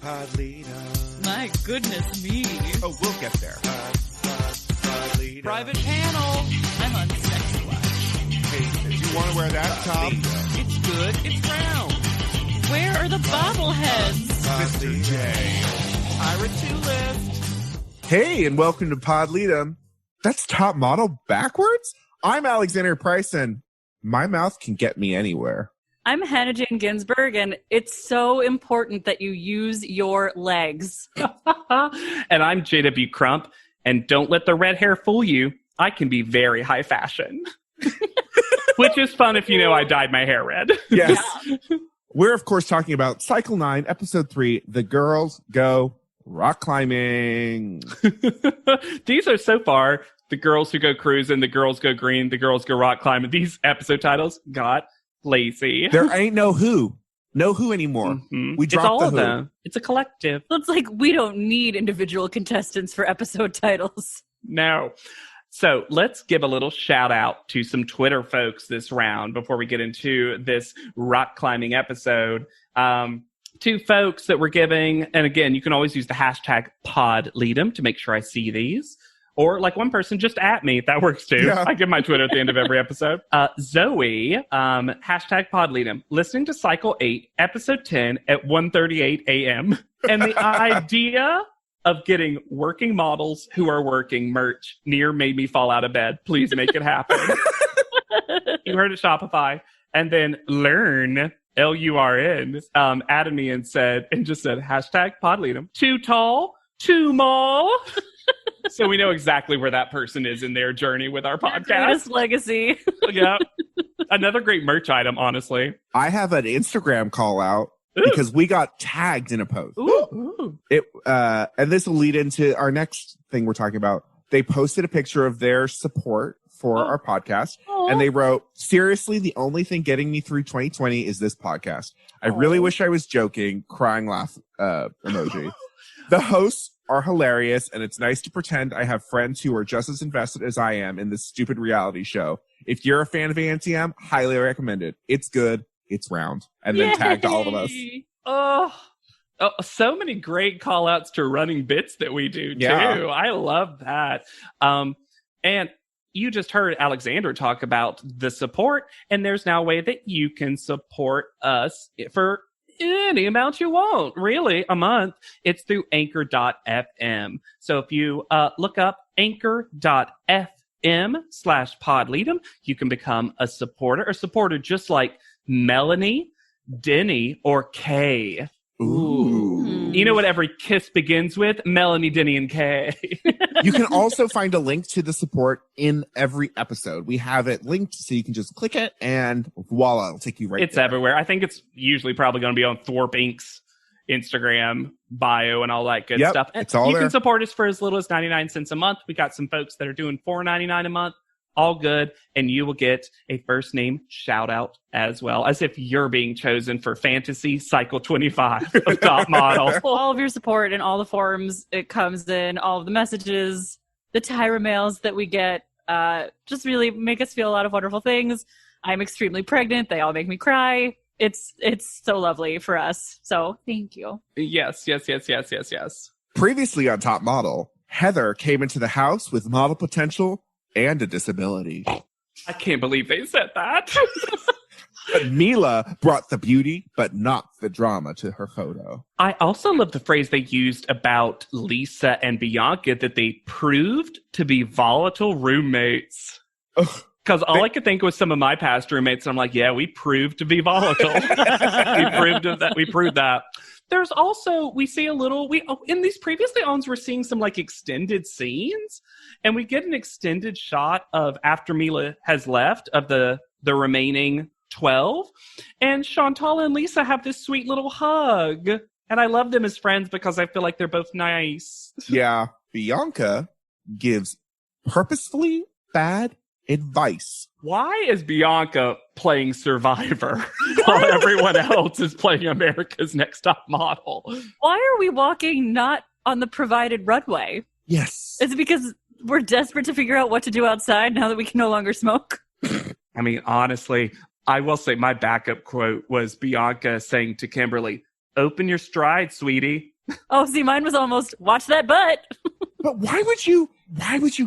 Pod leader. My goodness me. Oh, we'll get there. Pod leader. Private panel. I'm on Sex Watch. Hey, do you want to wear that, Tom? It's good. It's round. Where are the bobbleheads? Mr. J. Ira Tulip. Hey, and welcome to Pod Leadum. That's Top Model backwards? I'm Alexander Price, and my mouth can get me anywhere. I'm Hannah Jane Ginsburg, and it's so important that you use your legs. And I'm J.W. Crump, and don't let the red hair fool you. I can be very high fashion. Which is fun if you know I dyed my hair red. Yes. Yeah. We're, of course, talking about Cycle 9, Episode 3, The Girls Go Rock Climbing. These are so far the girls who go cruising, the girls go green, the girls go rock climbing. These episode titles got lazy. There ain't no who anymore. Mm-hmm. We dropped it's all the of who. them. It's a collective. It's like we don't need individual contestants for episode titles. No. So let's give a little shout out to some Twitter folks this round before we get into this rock climbing episode. Two folks that we're giving, and again, you can always use the hashtag PodLeadem to make sure I see these. Or like one person, just at me. That works too. Yeah. I give my Twitter at the end of every episode. Zoe, hashtag PodLeadem, listening to Cycle 8, Episode 10 at 1:38 a.m. And the idea of getting working models who are working merch near made me fall out of bed. Please make it happen. You heard it, Shopify. And then Learn, L-U-R-N, added me and just said, hashtag PodLeadem. Too tall, too mall. So we know exactly where that person is in their journey with our podcast. Greatest legacy. Yeah. Another great merch item, honestly. I have an Instagram call out because we got tagged in a post. Ooh. And this will lead into our next thing we're talking about. They posted a picture of their support for our podcast. And they wrote, seriously, the only thing getting me through 2020 is this podcast. I really wish I was joking. Crying laugh emoji. The hosts are hilarious, and it's nice to pretend I have friends who are just as invested as I am in this stupid reality show. If you're a fan of ANTM, highly recommend it. It's good. It's round. And then tagged all of us. Oh, so many great call outs to running bits that we do too. Yeah. I love that. And you just heard Alexander talk about the support, and there's now a way that you can support us for any amount you want, really, a month. It's through anchor.fm. So if you look up anchor.fm/podleadem, you can become a supporter just like Melanie, Denny, or Kay. Ooh. You know what every kiss begins with? Melanie, Denny, and Kay. You can also find a link to the support in every episode. We have it linked so you can just click it and voila, it'll take you right It's there. everywhere. I think it's usually probably going to be on Thorpe Inc.'s Instagram bio and all that good stuff. It's all you there. can support us for as little as 99 cents a month. We got some folks that are doing $4.99 a month. All good. And you will get a first name shout out as well, as if you're being chosen for Fantasy Cycle 25 of Top Model. All of your support in all the forums it comes in, all of the messages, the Tyra mails that we get, just really make us feel a lot of wonderful things. I'm extremely pregnant. They all make me cry. It's so lovely for us. So thank you. Yes. Previously on Top Model, Heather came into the house with model potential and a disability. I can't believe they said that. But Mila brought the beauty, but not the drama to her photo. I also love the phrase they used about Lisa and Bianca, that they proved to be volatile roommates. Because all I could think was some of my past roommates, and I'm like, yeah, we proved to be volatile. We proved that. There's also, we see a little, in these previously owns, we're seeing some like extended scenes, and we get an extended shot of after Mila has left of the remaining 12, and Chantal and Lisa have this sweet little hug, and I love them as friends because I feel like they're both nice. Yeah, Bianca gives purposefully bad advice. Why is Bianca playing Survivor while everyone else is playing America's Next Top Model? Why are we walking not on the provided runway? Yes. Is it because we're desperate to figure out what to do outside now that we can no longer smoke? I mean, honestly, I will say my backup quote was Bianca saying to Kimberly, "Open your stride, sweetie. Oh, see, mine was almost watch that butt. But why would you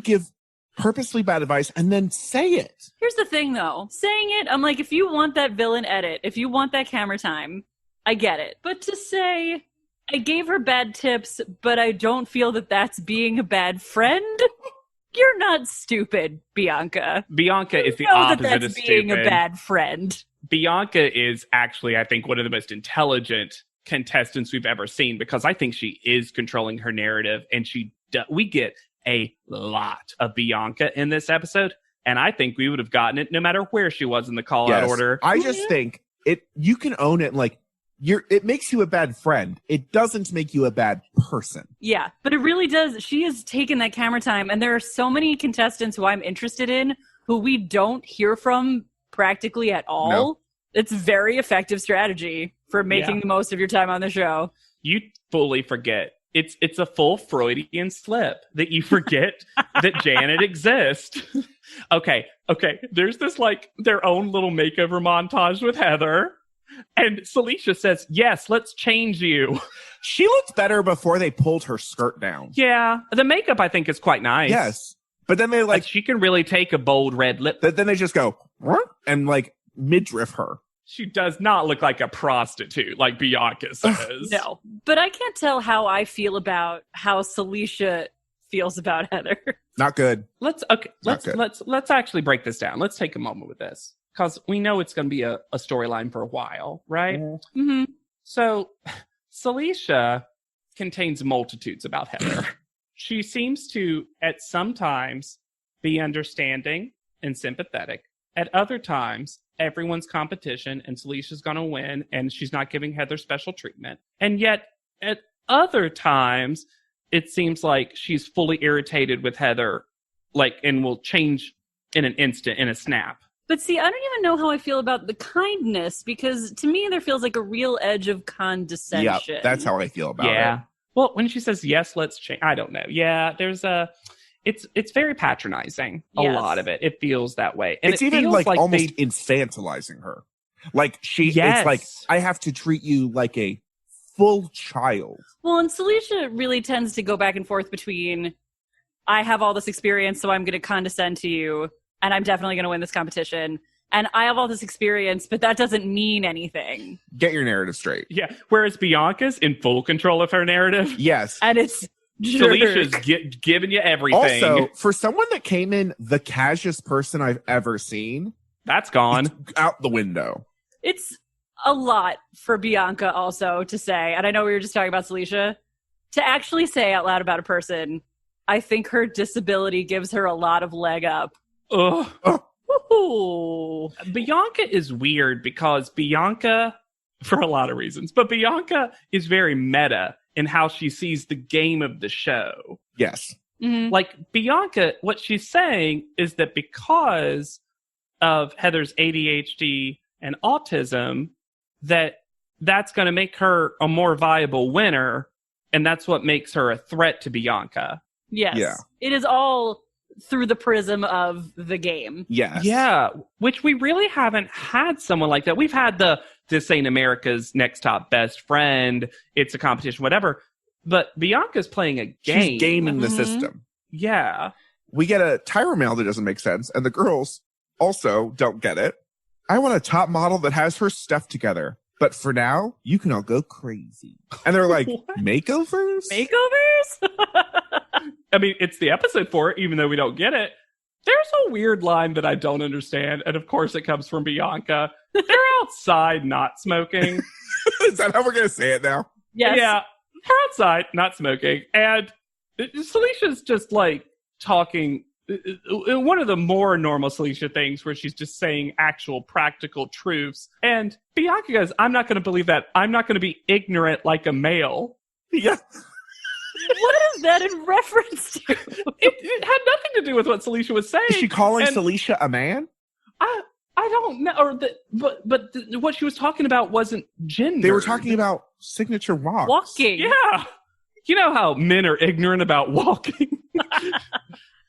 give purposely bad advice and then say it? Here's the thing, though. Saying it, I'm like, if you want that villain edit, if you want that camera time, I get it. But to say, I gave her bad tips, but I don't feel that that's being a bad friend, you're not stupid, Bianca. Bianca is the know opposite that of that's stupid. being a bad friend. Bianca is actually, I think, one of the most intelligent contestants we've ever seen, because I think she is controlling her narrative, and we get a lot of Bianca in this episode, and I think we would have gotten it no matter where she was in the call-out order. I just think you can own it, like it makes you a bad friend. It doesn't make you a bad person. Yeah, but it really does. She has taken that camera time, and there are so many contestants who I'm interested in who we don't hear from practically at all. No. It's very effective strategy for making the most of your time on the show. You fully forget. It's a full Freudian slip that you forget that Janet exists. Okay. There's this their own little makeover montage with Heather. And Celicia says, yes, let's change you. She looked better before they pulled her skirt down. Yeah. The makeup, I think, is quite nice. Yes. But then they like she can really take a bold red lip. Then they just go, what? And midriff her. She does not look like a prostitute like Bianca says. No, but I can't tell how I feel about how Celicia feels about Heather. Not good. Let's actually break this down. Let's take a moment with this, because we know it's going to be a storyline for a while, right? Mm-hmm. So Celicia contains multitudes about Heather. She seems to, at some times, be understanding and sympathetic. At other times, everyone's competition and Celicia's going to win, and she's not giving Heather special treatment. And yet, at other times, it seems like she's fully irritated with Heather, and will change in an instant, in a snap. But see, I don't even know how I feel about the kindness, because to me, there feels like a real edge of condescension. Yeah, that's how I feel about it. Well, when she says, yes, let's change, I don't know. Yeah, there's it's very patronizing. A lot of it feels that way, and it's even almost infantilizing her. It's like, I have to treat you like a full child. Well, and Celicia really tends to go back and forth between, I have all this experience, so I'm going to condescend to you, and I'm definitely going to win this competition. And I have all this experience, but that doesn't mean anything. Get your narrative straight. Yeah. Whereas Bianca's in full control of her narrative. Yes. And it's Celicia's giving you everything. Also, for someone that came in the casuest person I've ever seen, that's gone out the window. It's a lot for Bianca also to say. And I know we were just talking about Celicia. To actually say out loud about a person, I think her disability gives her a lot of leg up. Ugh. Ooh. Bianca is weird because Bianca, for a lot of reasons, but Bianca is very meta in how she sees the game of the show. Yes. Mm-hmm. Bianca, what she's saying is that because of Heather's ADHD and autism, that's going to make her a more viable winner, and that's what makes her a threat to Bianca. Yes. Yeah. It is all through the prism of the game. Yes. Yeah, which we really haven't had someone like that. We've had This Ain't America's Next Top Best Friend, It's a Competition, whatever. But Bianca's playing a game. She's gaming the system. Yeah. We get a Tyra mail that doesn't make sense, and the girls also don't get it. I want a top model that has her stuff together. But for now, you can all go crazy. And they're like, makeovers? Makeovers? I mean, it's the episode for it, even though we don't get it. There's a weird line that I don't understand. And of course, it comes from Bianca. They're outside not smoking. Is that how we're going to say it now? Yes. Yeah. They're outside not smoking. And Celicia's just talking. One of the more normal Celicia things where she's just saying actual practical truths. And Bianca goes, I'm not going to believe that. I'm not going to be ignorant like a male. Yeah. What is that in reference to? It had nothing to do with what Celicia was saying. Is she calling Celicia a man? I don't know. But what she was talking about wasn't gender. They were talking about signature walks. Walking. Yeah. You know how men are ignorant about walking?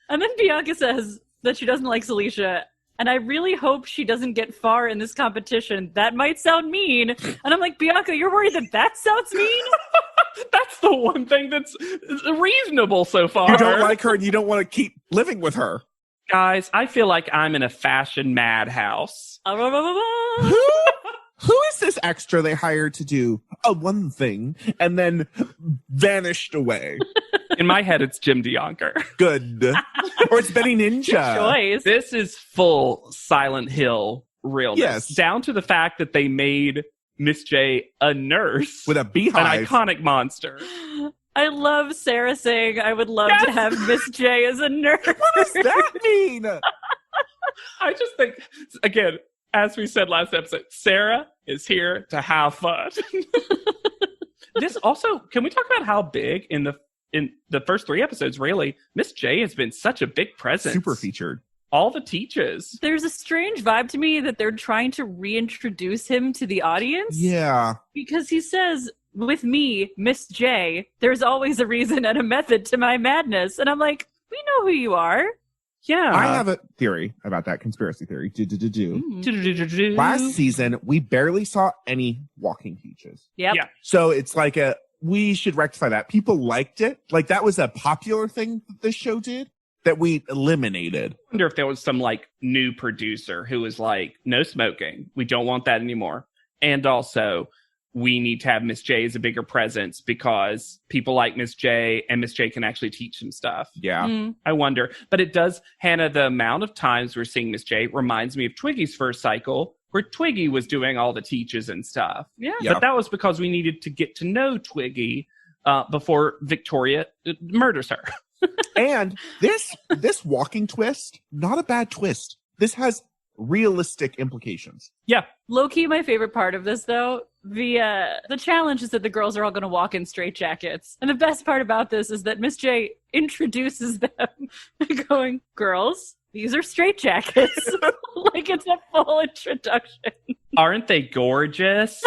And then Bianca says that she doesn't like Celicia, and I really hope she doesn't get far in this competition. That might sound mean. And I'm like, Bianca, you're worried that sounds mean? That's the one thing that's reasonable so far. You don't like her and you don't want to keep living with her. Guys, I feel like I'm in a fashion madhouse. Who is this extra they hired to do one thing and then vanished away? In my head, it's Jim DeYonker. Good. Or it's Benny Ninja. Choice. This is full Silent Hill realness. Yes. Down to the fact that they made Miss J a nurse. With a beehive. An iconic monster. I love Sarah saying, I would love Yes! to have Miss J as a nurse. What does that mean? I just think, again, as we said last episode, Sarah is here to have fun. This also, can we talk about how big in the first 3 episodes, really, Miss J has been such a big presence. Super featured. All the teaches. There's a strange vibe to me that they're trying to reintroduce him to the audience. Yeah. Because he says, with me, Miss J, there's always a reason and a method to my madness. And I'm like, we know who you are. Yeah. I have a theory about that conspiracy theory. Mm. Last season, we barely saw any walking teachers. Yep. Yeah. So it's like we should rectify that. People liked it. Like that was a popular thing that this show did that we eliminated. I wonder if there was some like new producer who was like, no smoking. We don't want that anymore. And also, we need to have Miss J as a bigger presence because people like Miss J and Miss J can actually teach some stuff. Yeah. Mm. I wonder. But it does, Hannah, the amount of times we're seeing Miss J reminds me of Twiggy's first cycle where Twiggy was doing all the teaches and stuff. Yeah. Yeah. But that was because we needed to get to know Twiggy before Victoria murders her. And this walking twist, not a bad twist. This has realistic implications. Yeah. Low-key, my favorite part of this, though, the challenge is that the girls are all going to walk in straitjackets. And the best part about this is that Miss J introduces them going, girls, these are straitjackets. Like it's a full introduction. Aren't they gorgeous?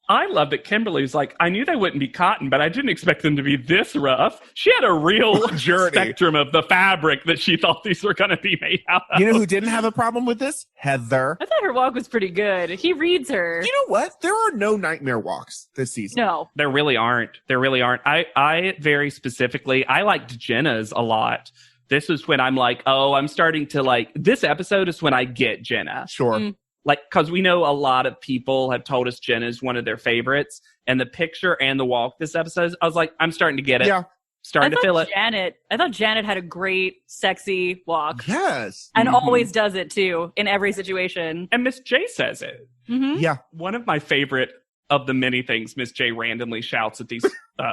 I love that Kimberly's like, I knew they wouldn't be cotton, but I didn't expect them to be this rough. She had a real Journey. spectrum of the fabric that she thought these were going to be made out of. You know who didn't have a problem with this? Heather. I thought her walk was pretty good. He reads her. You know what? There are no nightmare walks this season. No. There really aren't. There really aren't. I very specifically, I liked Jenna's a lot. This is when I'm like, oh, I'm starting to like, this episode is when I get Jenna. Sure. Mm. Like, because we know a lot of people have told us Jenna is one of their favorites. And the picture and the walk this episode, I was like, I'm starting to get it. Yeah. Starting to feel it. I thought Janet had a great, sexy walk. Yes. And Mhm. always does it, too, in every situation. And Miss J says it. Mm-hmm. Yeah. One of my favorite of the many things Miss J randomly shouts at these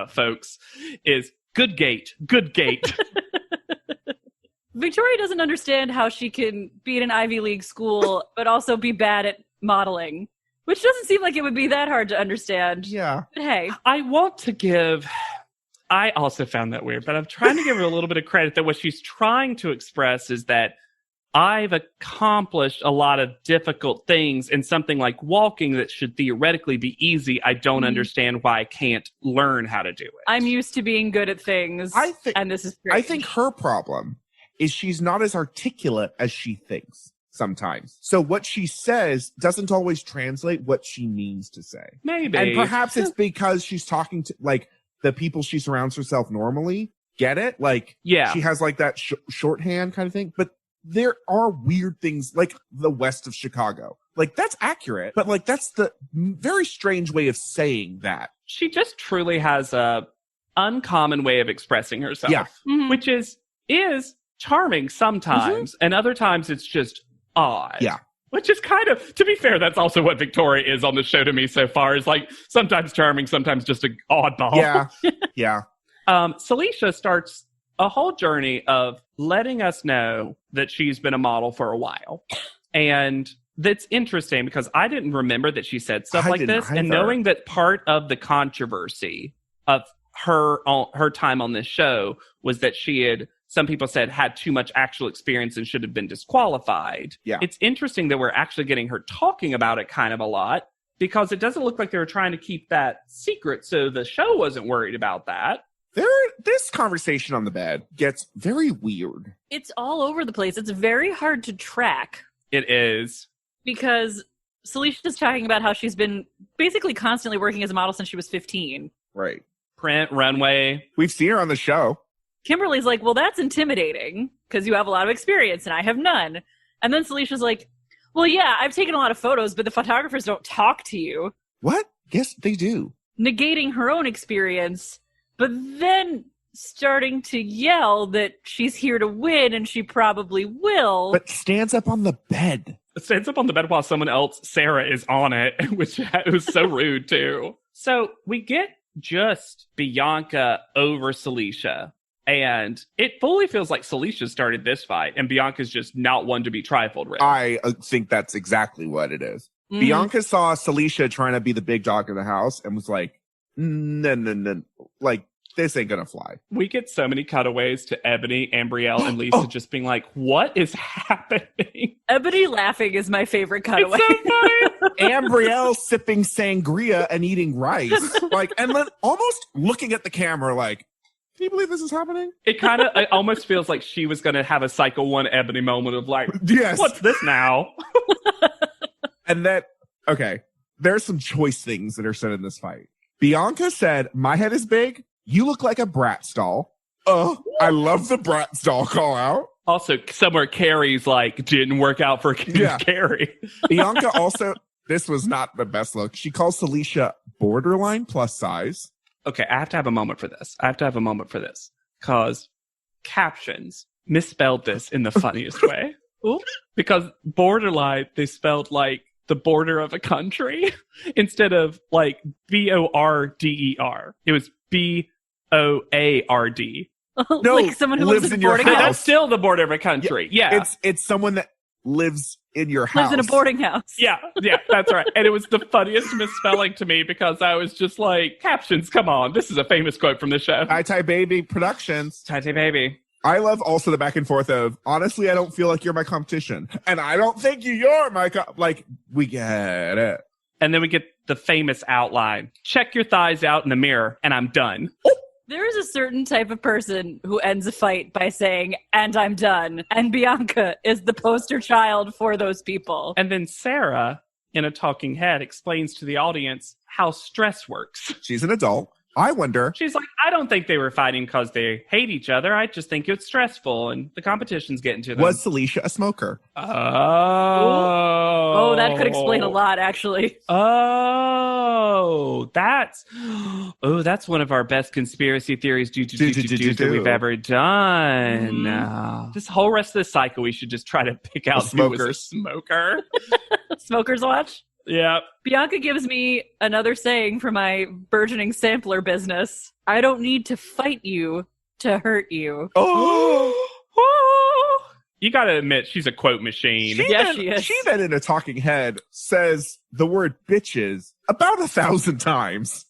folks is, good gate, good gate. Victoria doesn't understand how she can be in an Ivy League school, but also be bad at modeling, which doesn't seem like it would be that hard to understand. Yeah. But hey, I want to give... I also found that weird, but I'm trying to give her a little bit of credit that what she's trying to express is that I've accomplished a lot of difficult things and something like walking that should theoretically be easy. I don't understand why I can't learn how to do it. I'm used to being good at things, and this is great. I think her problem is she's not as articulate as she thinks sometimes. So what she says doesn't always translate what she means to say. Maybe. And perhaps it's because she's talking to like the people she surrounds herself normally get it. Like, Yeah. she has like that shorthand kind of thing. But there are weird things like the west of Chicago. Like, that's accurate, but like, that's the very strange way of saying that. She just truly has a uncommon way of expressing herself. Yeah. Mhm. Which is charming sometimes, and other times it's just odd. Yeah. Which is kind of, to be fair, that's also what Victoria is on the show to me so far, is like sometimes charming, sometimes just an oddball. Yeah. Yeah. Celicia starts a whole journey of letting us know that she's been a model for a while. And that's interesting because I didn't remember that she said stuff I like didn't this. And either. knowing that part of the controversy of her time on this show was that she had, some people said, had too much actual experience and should have been disqualified. Yeah. It's interesting that we're actually getting her talking about it kind of a lot because it doesn't look like they were trying to keep that secret. So the show wasn't worried about that. This conversation on the bed gets very weird. It's all over the place. It's very hard to track It is. because Celicia's talking about how she's been basically constantly working as a model since she was 15. Right. Print, runway. We've seen her on the show. Kimberly's like, well, that's intimidating because you have a lot of experience and I have none. And then Celicia's like, well, yeah, I've taken a lot of photos, but the photographers don't talk to you. What? Yes, they do. Negating her own experience, but then starting to yell that she's here to win and she probably will. But stands up on the bed. Stands up on the bed while someone else, Sarah, is on it, which was so rude, too. So we get just Bianca over Celicia. And it fully feels like Celicia started this fight, and Bianca's just not one to be trifled with. I think that's exactly what it is. Mhm. Bianca saw Celicia trying to be the big dog in the house and was like, no. Like, this ain't gonna fly. We get so many cutaways to Ebony, Ambrielle, and Lisa just being like, what is happening? Ebony laughing is my favorite cutaway. It's so funny. Ambrielle sipping sangria and eating rice. Like, and then almost looking at the camera like, can you believe this is happening? It almost feels like she was going to have a Cycle 1 Ebony moment of like, Yes. what's this now? And that, okay, there's some choice things that are said in this fight. Bianca said, my head is big. You look like a Bratz doll. I love the Bratz doll call out. Also, somewhere Carrie's like, didn't work out for Carrie. Bianca also, this was not the best look. She calls Celicia borderline plus size. Okay, I have to have a moment for this. Because captions misspelled this in the funniest way. Ooh. Because borderline, they spelled like the border of a country instead of like BORDER. It was BOARD. No, like someone who lives in a boarding your But house. that's still the border of a country. Yeah. It's someone that lives in your house. Lives in a boarding house. Yeah, that's right. And it was the funniest misspelling to me because I was just like, captions, come on. This is a famous quote from the show. Tai Baby Productions. Tai baby. I love also the back and forth of, honestly, I don't feel like you're my competition. And I don't think you're my like, we get it. And then we get the famous outline. Check your thighs out in the mirror, and I'm done. There is a certain type of person who ends a fight by saying, and I'm done. And Bianca is the poster child for those people. And then Sarah, in a talking head, explains to the audience how stress works. She's an adult. I wonder. She's like, I don't think they were fighting because they hate each other. I just think it's stressful and the competition's getting to them. Was Celicia a smoker? Oh, that could explain a lot, actually. That's one of our best conspiracy theories that we've ever done. This whole rest of the cycle, we should just try to pick out who was a smoker. Smokers watch? Yeah. Bianca gives me another saying for my burgeoning sampler business. I don't need to fight you to hurt you. You gotta admit, she's a quote machine. She is. She then, in a talking head, says the word bitches about 1,000 times.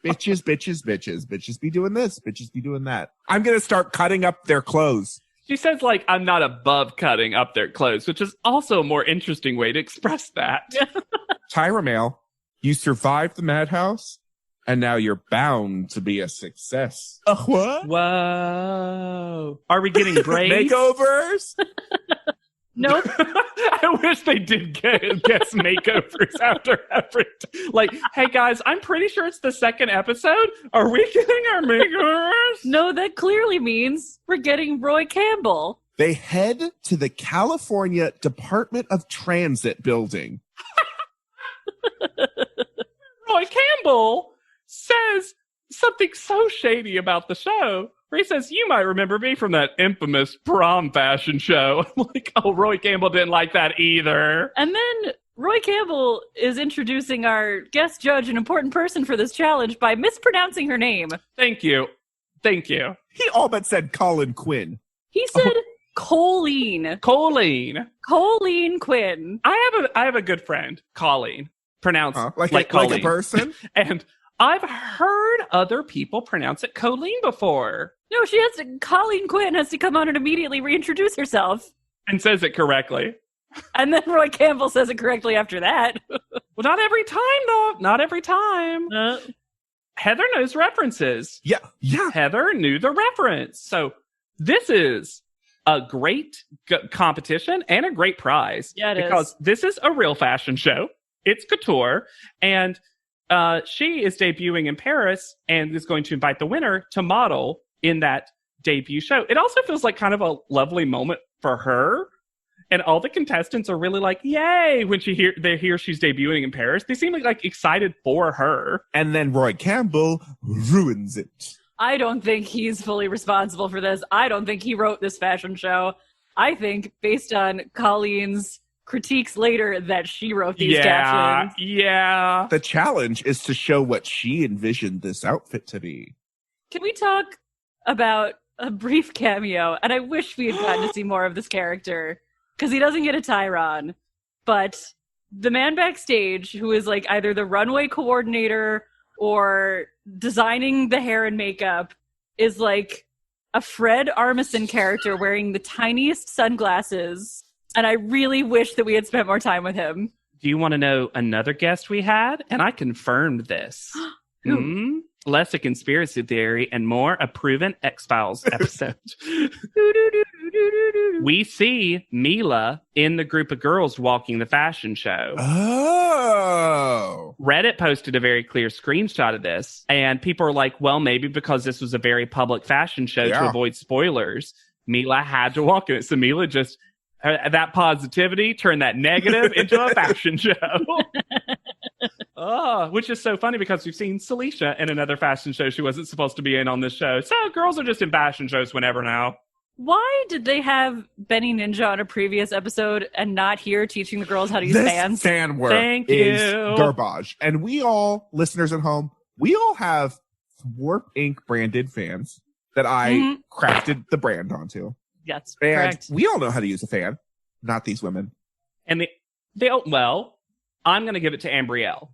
Bitches, bitches, bitches. Bitches be doing this. Bitches be doing that. I'm going to start cutting up their clothes. She says, like, I'm not above cutting up their clothes, which is also a more interesting way to express that. Tyra Mail, you survived the madhouse, and now you're bound to be a success. What? Whoa. Are we getting braids? Makeovers? Nope. I wish they did guess makeovers after every like, hey guys, I'm pretty sure it's the second episode. Are we getting our makeovers? No, that clearly means we're getting Roy Campbell. They head to the California Department of Transit building. Roy Campbell says something so shady about the show. Where he says, you might remember me from that infamous prom fashion show. I'm like, oh, Roy Campbell didn't like that either. And then Roy Campbell is introducing our guest judge, an important person for this challenge, by mispronouncing her name. Thank you. He all but said Colin Quinn. He said Colleen. Colleen Quinn. I have a good friend, Colleen, pronounced Like Colleen. a person? And I've heard other people pronounce it Colleen before. No, Colleen Quinn has to come on and immediately reintroduce herself. And says it correctly. And then Roy Campbell says it correctly after that. Well, not every time, though. Not every time. Heather knows references. Yeah. Heather knew the reference. So this is a great competition and a great prize. Yeah, it because is. this is a real fashion show. It's couture. And she is debuting in Paris and is going to invite the winner to model in that debut show. It also feels like kind of a lovely moment for her. And all the contestants are really like, yay, when they hear she's debuting in Paris. They seem like excited for her. And then Roy Campbell ruins it. I don't think he's fully responsible for this. I don't think he wrote this fashion show. I think, based on Colleen's critiques later, that she wrote these captions. Yeah. The challenge is to show what she envisioned this outfit to be. Can we talk about a brief cameo? And I wish we had gotten to see more of this character, because he doesn't get a Tyron. But the man backstage, who is like either the runway coordinator or designing the hair and makeup, is like a Fred Armisen character wearing the tiniest sunglasses. And I really wish that we had spent more time with him. Do you want to know another guest we had? And I confirmed this. Who? Less a conspiracy theory and more a proven X-Files episode. We see Mila in the group of girls walking the fashion show. Oh. Reddit posted a very clear screenshot of this, and people are like, well, maybe because this was a very public fashion show to avoid spoilers, Mila had to walk in it. So Mila just, that positivity turned that negative into a fashion show. Which is so funny because we've seen Celicia in another fashion show she wasn't supposed to be in on this show. So girls are just in fashion shows whenever now. Why did they have Benny Ninja on a previous episode and not here teaching the girls how to use fans? This fan work Thank is you. garbage. And we all, listeners at home, we all have Warp Inc. branded fans that I crafted the brand onto. Yes, And correct. we all know how to use a fan. Not these women. And I'm going to give it to Ambrielle.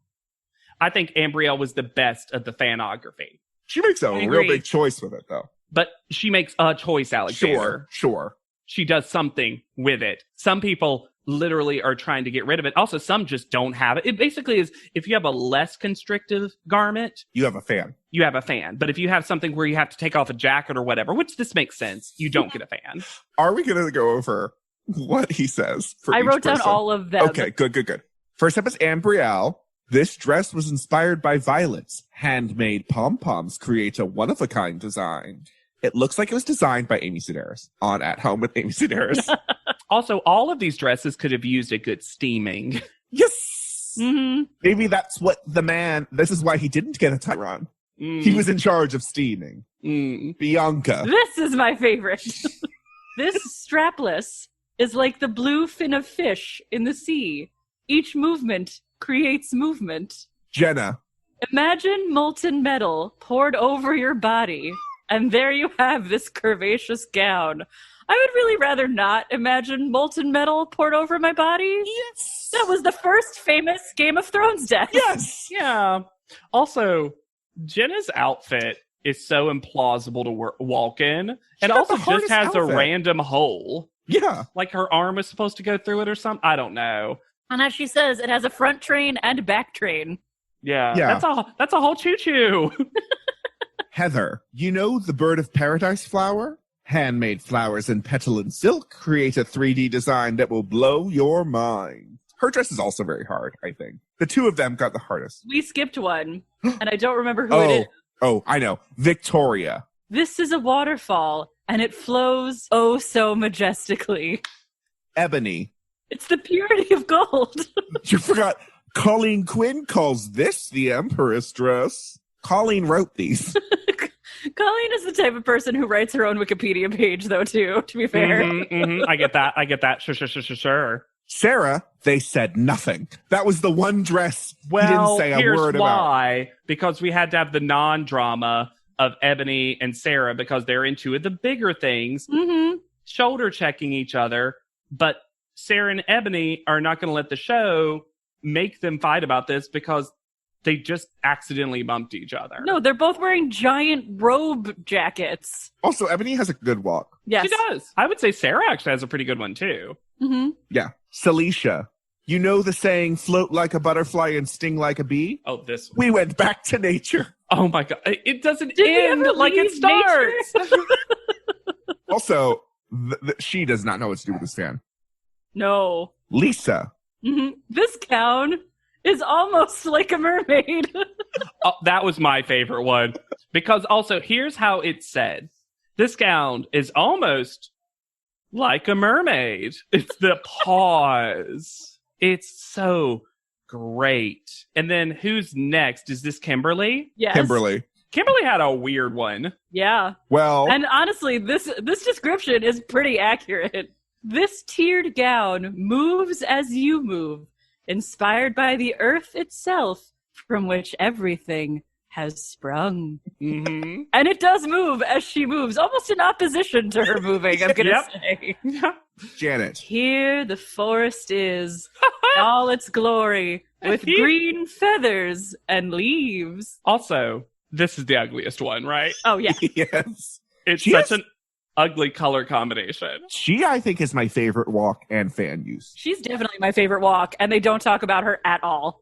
I think Ambrielle was the best of the fanography. She makes a real agree. big choice with it, though. But she makes a choice, Alexander. Sure. She does something with it. Some people literally are trying to get rid of it. Also, some just don't have it. It basically is, if you have a less constrictive garment, You have a fan. you have a fan. But if you have something where you have to take off a jacket or whatever, which this makes sense, you don't get a fan. Are we going to go over what he says for I each wrote down person? all of them. Okay, good. First up is Ambrielle. This dress was inspired by violets. Handmade pom-poms create a one-of-a-kind design. It looks like it was designed by Amy Sedaris on At Home with Amy Sedaris. Also, all of these dresses could have used a good steaming. Yes! Mm-hmm. Maybe that's what this is why he didn't get a Tyron. He was in charge of steaming. Bianca. This is my favorite. This strapless is like the blue fin of fish in the sea. Each movement creates movement. Jenna. Imagine molten metal poured over your body, and there you have this curvaceous gown. I would really rather not imagine molten metal poured over my body. Yes! That was the first famous Game of Thrones death. Yes! Yeah. Also, Jenna's outfit is so implausible to walk in. And got also the just hardest has outfit. a random hole. Yeah. Like her arm is supposed to go through it or something. I don't know. And as she says, it has a front train and a back train. Yeah. Yeah. That's a whole choo-choo. Heather. You know the bird of paradise flower? Handmade flowers and petal and silk create a 3D design that will blow your mind. Her dress is also very hard, I think. The two of them got the hardest. We skipped one, and I don't remember who it is. Oh, I know. Victoria. This is a waterfall, and it flows oh so majestically. Ebony. It's the purity of gold. You forgot. Colleen Quinn calls this the Empress dress. Colleen wrote these. Colleen is the type of person who writes her own Wikipedia page, though, too, to be fair. I get that. Sure. Sarah, they said nothing. That was the one dress he didn't Well, say a here's word about. why. Because we had to have the non-drama of Ebony and Sarah because they're into the bigger things, Mm-hmm. shoulder checking each other. But Sarah and Ebony are not going to let the show make them fight about this because they just accidentally bumped each other. No, they're both wearing giant robe jackets. Also, Ebony has a good walk. Yes. She does. I would say Sarah actually has a pretty good one too. Mm-hmm. Yeah. Celicia. You know the saying, float like a butterfly and sting like a bee? Oh, this one. We went back to nature. Oh my God. It doesn't Did we end ever like it leave nature? starts. Also, She does not know what to do with this fan. No. Lisa. This gown is almost like a mermaid. Oh, that was my favorite one. Because also, here's how it's said. This gown is almost like a mermaid. It's the pause. It's so great. And then who's next? Is this Kimberly? Yes. Kimberly. Kimberly had a weird one. Yeah. Well, And honestly, this description is pretty accurate. This tiered gown moves as you move, inspired by the earth itself, from which everything has sprung. Mm-hmm. And it does move as she moves, almost in opposition to her moving, I'm going to say. Janet. Here the forest is, in all its glory, with green feathers and leaves. Also, this is the ugliest one, right? Oh, yeah. Yes. It's She such has- an ugly color combination. She, I think, is my favorite walk and fan use. She's definitely my favorite walk, and they don't talk about her at all.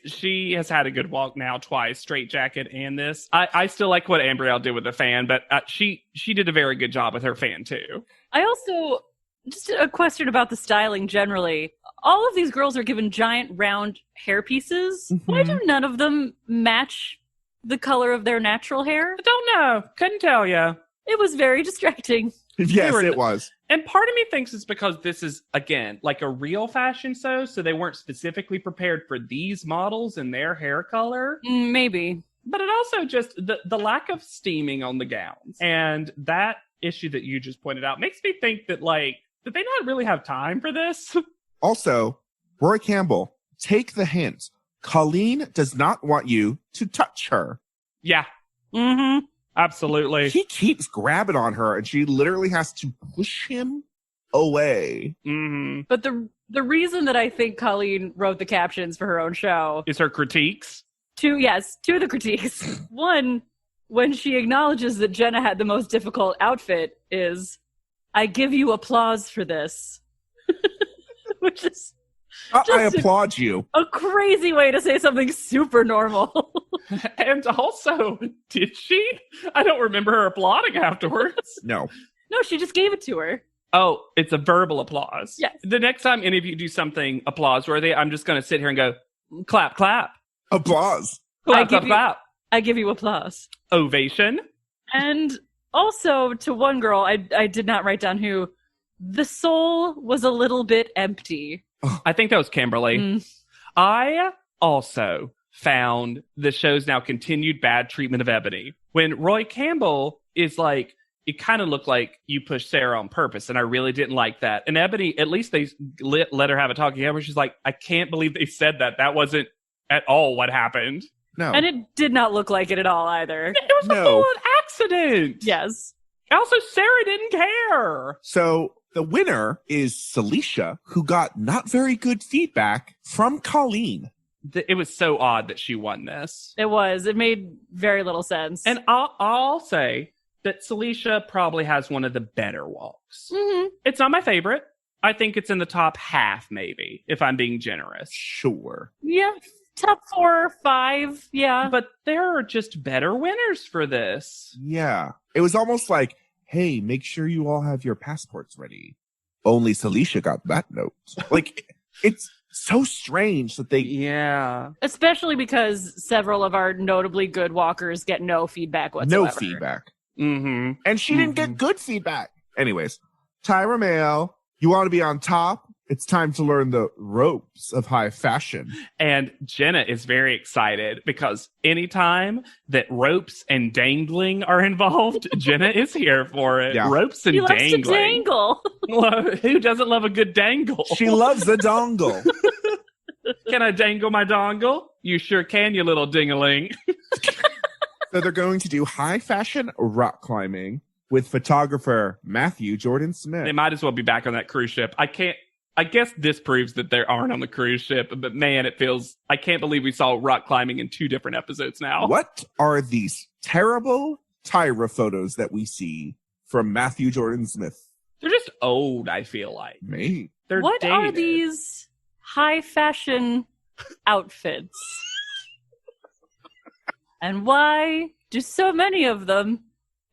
She has had a good walk now twice, straight jacket and this. I still like what Ambrielle did with the fan, but she did a very good job with her fan too. I also, just a question about the styling generally. All of these girls are given giant round hair pieces. Why do none of them match the color of their natural hair? I don't know. Couldn't tell you. It was very distracting. Yes, were- it was. And part of me thinks it's because this is, again, like a real fashion show, so they weren't specifically prepared for these models and their hair color. Maybe. But it also just, the lack of steaming on the gowns. And that issue that you just pointed out makes me think that, like, did they not really have time for this? Also, Roy Campbell, take the hint. Colleen does not want you to touch her. Yeah, Mm-hmm. absolutely. He keeps grabbing on her, and she literally has to push him away. Mm-hmm. But the reason that I think Colleen wrote the captions for her own show, Is her critiques? two of the critiques. One, when she acknowledges that Jenna had the most difficult outfit, is, I give you applause for this. Which is I Just- applaud you. a crazy way to say something super normal. And also, did she? I don't remember her applauding afterwards. No. No, she just gave it to her. Oh, it's a verbal applause. Yes. The next time any of you do something applause worthy, I'm just going to sit here and go, clap, clap. Applause. Clap, give clap, you- clap. I give you applause. Ovation. And also, to one girl, I did not write down who, the soul was a little bit empty. I think that was Kimberly. Mm. I also found the show's now continued bad treatment of Ebony. When Roy Campbell is like, it kind of looked like you pushed Sarah on purpose, and I really didn't like that. And Ebony, at least they let her have a talking head where she's like, I can't believe they said that. That wasn't at all what happened. No. And it did not look like it at all either. It was a No. full-on accident. Yes. Also, Sarah didn't care. So the winner is Celicia, who got not very good feedback from Colleen. It was so odd that she won this. It was. It made very little sense. And I'll say that Celicia probably has one of the better walks. Mhm. It's not my favorite. I think it's in the top half, maybe, if I'm being generous. Sure. Yeah, top 4 or 5. Yeah. But there are just better winners for this. Yeah. It was almost like, hey, make sure you all have your passports ready. Only Celicia got that note. Like, it's so strange that they... Yeah. Especially because several of our notably good walkers get no feedback whatsoever. No feedback. Mm-hmm. And she didn't get good feedback. Anyways, Tyra Mail, you want to be on top? It's time to learn the ropes of high fashion. And Jenna is very excited because anytime that ropes and dangling are involved, Jenna is here for it. Yeah. Ropes and He loves dangling. to dangle. Who doesn't love a good dangle? She loves the dongle. Can I dangle my dongle? You sure can, you little dingaling. So they're going to do high fashion rock climbing with photographer Matthew Jordan Smith. They might as well be back on that cruise ship. I guess this proves that they aren't on the cruise ship, but man, I can't believe we saw rock climbing in 2 different episodes now. What are these terrible Tyra photos that we see from Matthew Jordan Smith? They're just old, I feel like. Me. They're What are dated. these high fashion outfits? And why do so many of them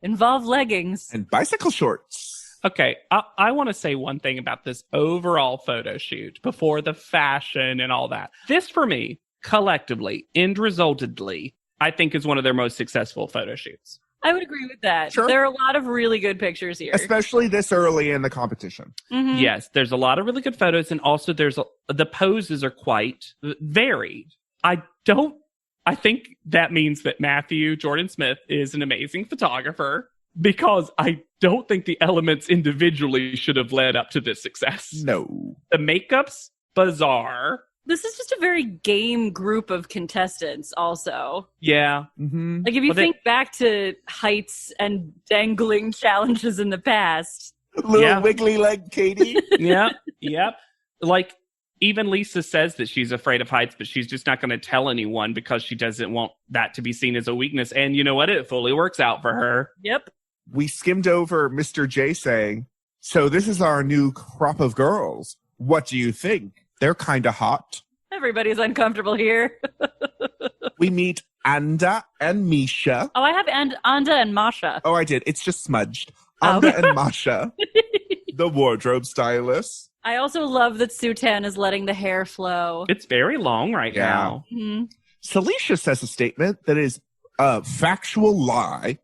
involve leggings? And bicycle shorts. Okay, I want to say one thing about this overall photo shoot before the fashion and all that. This, for me, collectively, end resultedly, I think is one of their most successful photo shoots. I would agree with that. Sure. There are a lot of really good pictures here. Especially this early in the competition. Mhm. Yes, there's a lot of really good photos, and also the poses are quite varied. I think that means that Matthew Jordan Smith is an amazing photographer, because I don't think the elements individually should have led up to this success. No. The makeup's bizarre. This is just a very game group of contestants also. Yeah. Mm-hmm. Like if you Well, think back to heights and dangling challenges in the past. Little Yeah. wiggly leg Katie. Yep. Like, even Lisa says that she's afraid of heights, but she's just not going to tell anyone because she doesn't want that to be seen as a weakness. And you know what? It fully works out for her. Yep. We skimmed over Mr. J saying, so this is our new crop of girls. What do you think? They're kind of hot. Everybody's uncomfortable here. We meet Anda and Misha. Oh, I have Anda and Masha. Oh, I did. It's just smudged. Oh. Anda and Masha, the wardrobe stylists. I also love that Sutan is letting the hair flow. It's very long right Yeah. now. Mhm. Celicia says a statement that is a factual lie,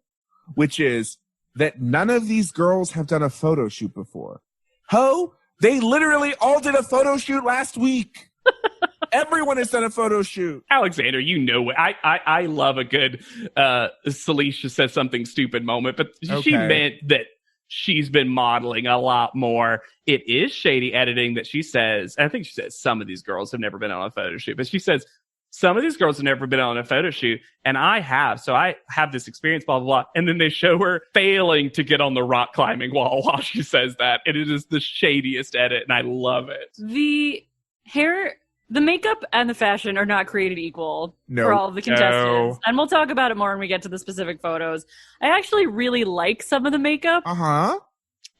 which is that none of these girls have done a photo shoot before. Ho, they literally all did a photo shoot last week. Everyone has done a photo shoot. Alexander, you know, I love a good Celicia says something stupid moment, but she Okay. meant that she's been modeling a lot more. It is shady editing that she says. I think she says some of these girls have never been on a photo shoot, but she says some of these girls have never been on a photo shoot, and I have. So I have this experience, blah, blah, blah. And then they show her failing to get on the rock climbing wall while she says that. And it is the shadiest edit, and I love it. The hair, the makeup, and the fashion are not created equal No. for all of the contestants. No. And we'll talk about it more when we get to the specific photos. I actually really like some of the makeup. Uh-huh.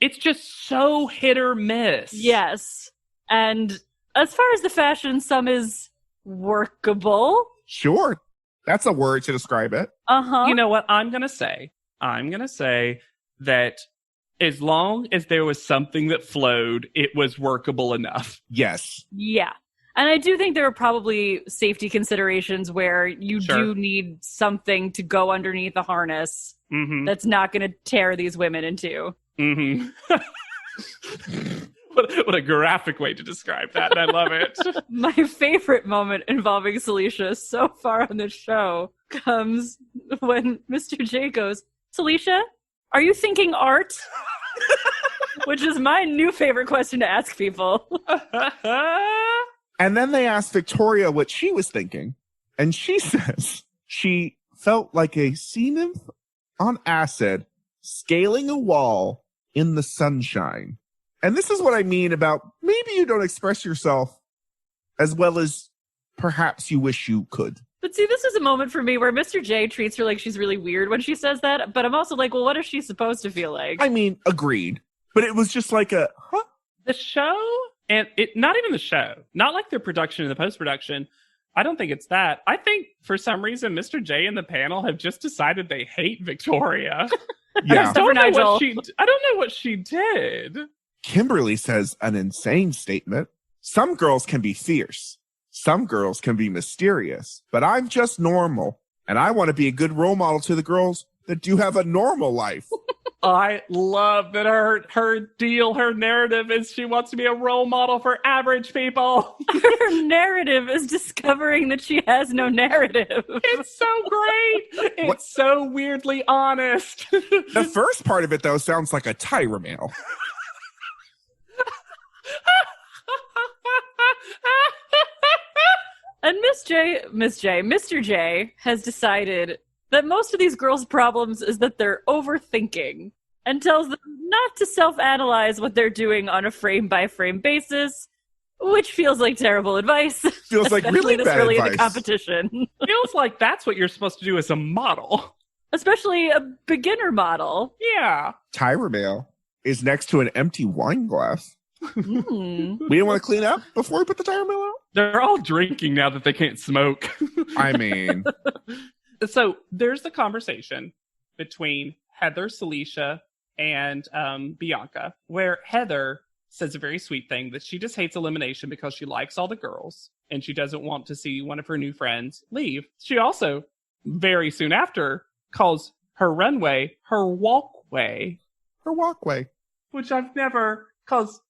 It's just so hit or miss. Yes. And as far as the fashion, some is workable. Sure. That's a word to describe it. Uh-huh. You know what I'm going to say? I'm going to say that as long as there was something that flowed, it was workable enough. Yes. Yeah. And I do think there are probably safety considerations where you Sure. do need something to go underneath the harness Mm-hmm. that's not going to tear these women in two. Mm-hmm. What a graphic way to describe that. And I love it. My favorite moment involving Celicia so far on this show comes when Mr. J goes, Celicia, are you thinking art? Which is my new favorite question to ask people. And then they asked Victoria what she was thinking. And she says she felt like a sea nymph on acid scaling a wall in the sunshine. And this is what I mean about maybe you don't express yourself as well as perhaps you wish you could. But see, this is a moment for me where Mr. J treats her like she's really weird when she says that. But I'm also like, well, what is she supposed to feel like? I mean, agreed. But it was just like a, huh? The show, and it not even the show, not like their production and the post-production. I don't think it's that. I think for some reason, Mr. J and the panel have just decided they hate Victoria. Yeah. Except for Nigel. I don't know what she did. Kimberly says an insane statement. Some girls can be fierce. Some girls can be mysterious. But I'm just normal. And I want to be a good role model to the girls that do have a normal life. I love that her narrative is she wants to be a role model for average people. Her narrative is discovering that she has no narrative. It's so great. It's What? so weirdly honest. The first part of it, though, sounds like a Tyra mail. And Mr. J has decided that most of these girls' problems is that they're overthinking and tells them not to self-analyze what they're doing on a frame-by-frame basis, which feels like terrible advice. Feels like especially really this bad early in the advice. competition. Feels like that's what you're supposed to do as a model. Especially a beginner model. Yeah. Tyra mail is next to an empty wine glass. Hmm. We didn't want to clean up before we put the Tyra mail out? They're all drinking now that they can't smoke. I mean, So there's the conversation between Heather, Celicia, and Bianca, where Heather says a very sweet thing that she just hates elimination because she likes all the girls and she doesn't want to see one of her new friends leave. She also, very soon after, calls her runway her walkway. Her walkway. Which I've never, because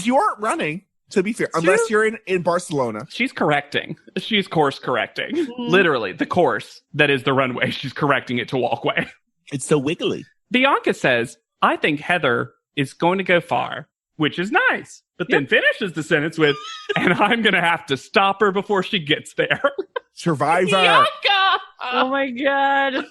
you aren't running, to be fair, unless you're in Barcelona. She's correcting. She's course correcting. Literally, the course that is the runway, she's correcting it to walkway. It's so wiggly. Bianca says, I think Heather is going to go far, which is nice. But then finishes the sentence with, and I'm going to have to stop her before she gets there. Survivor. Bianca! Oh my God.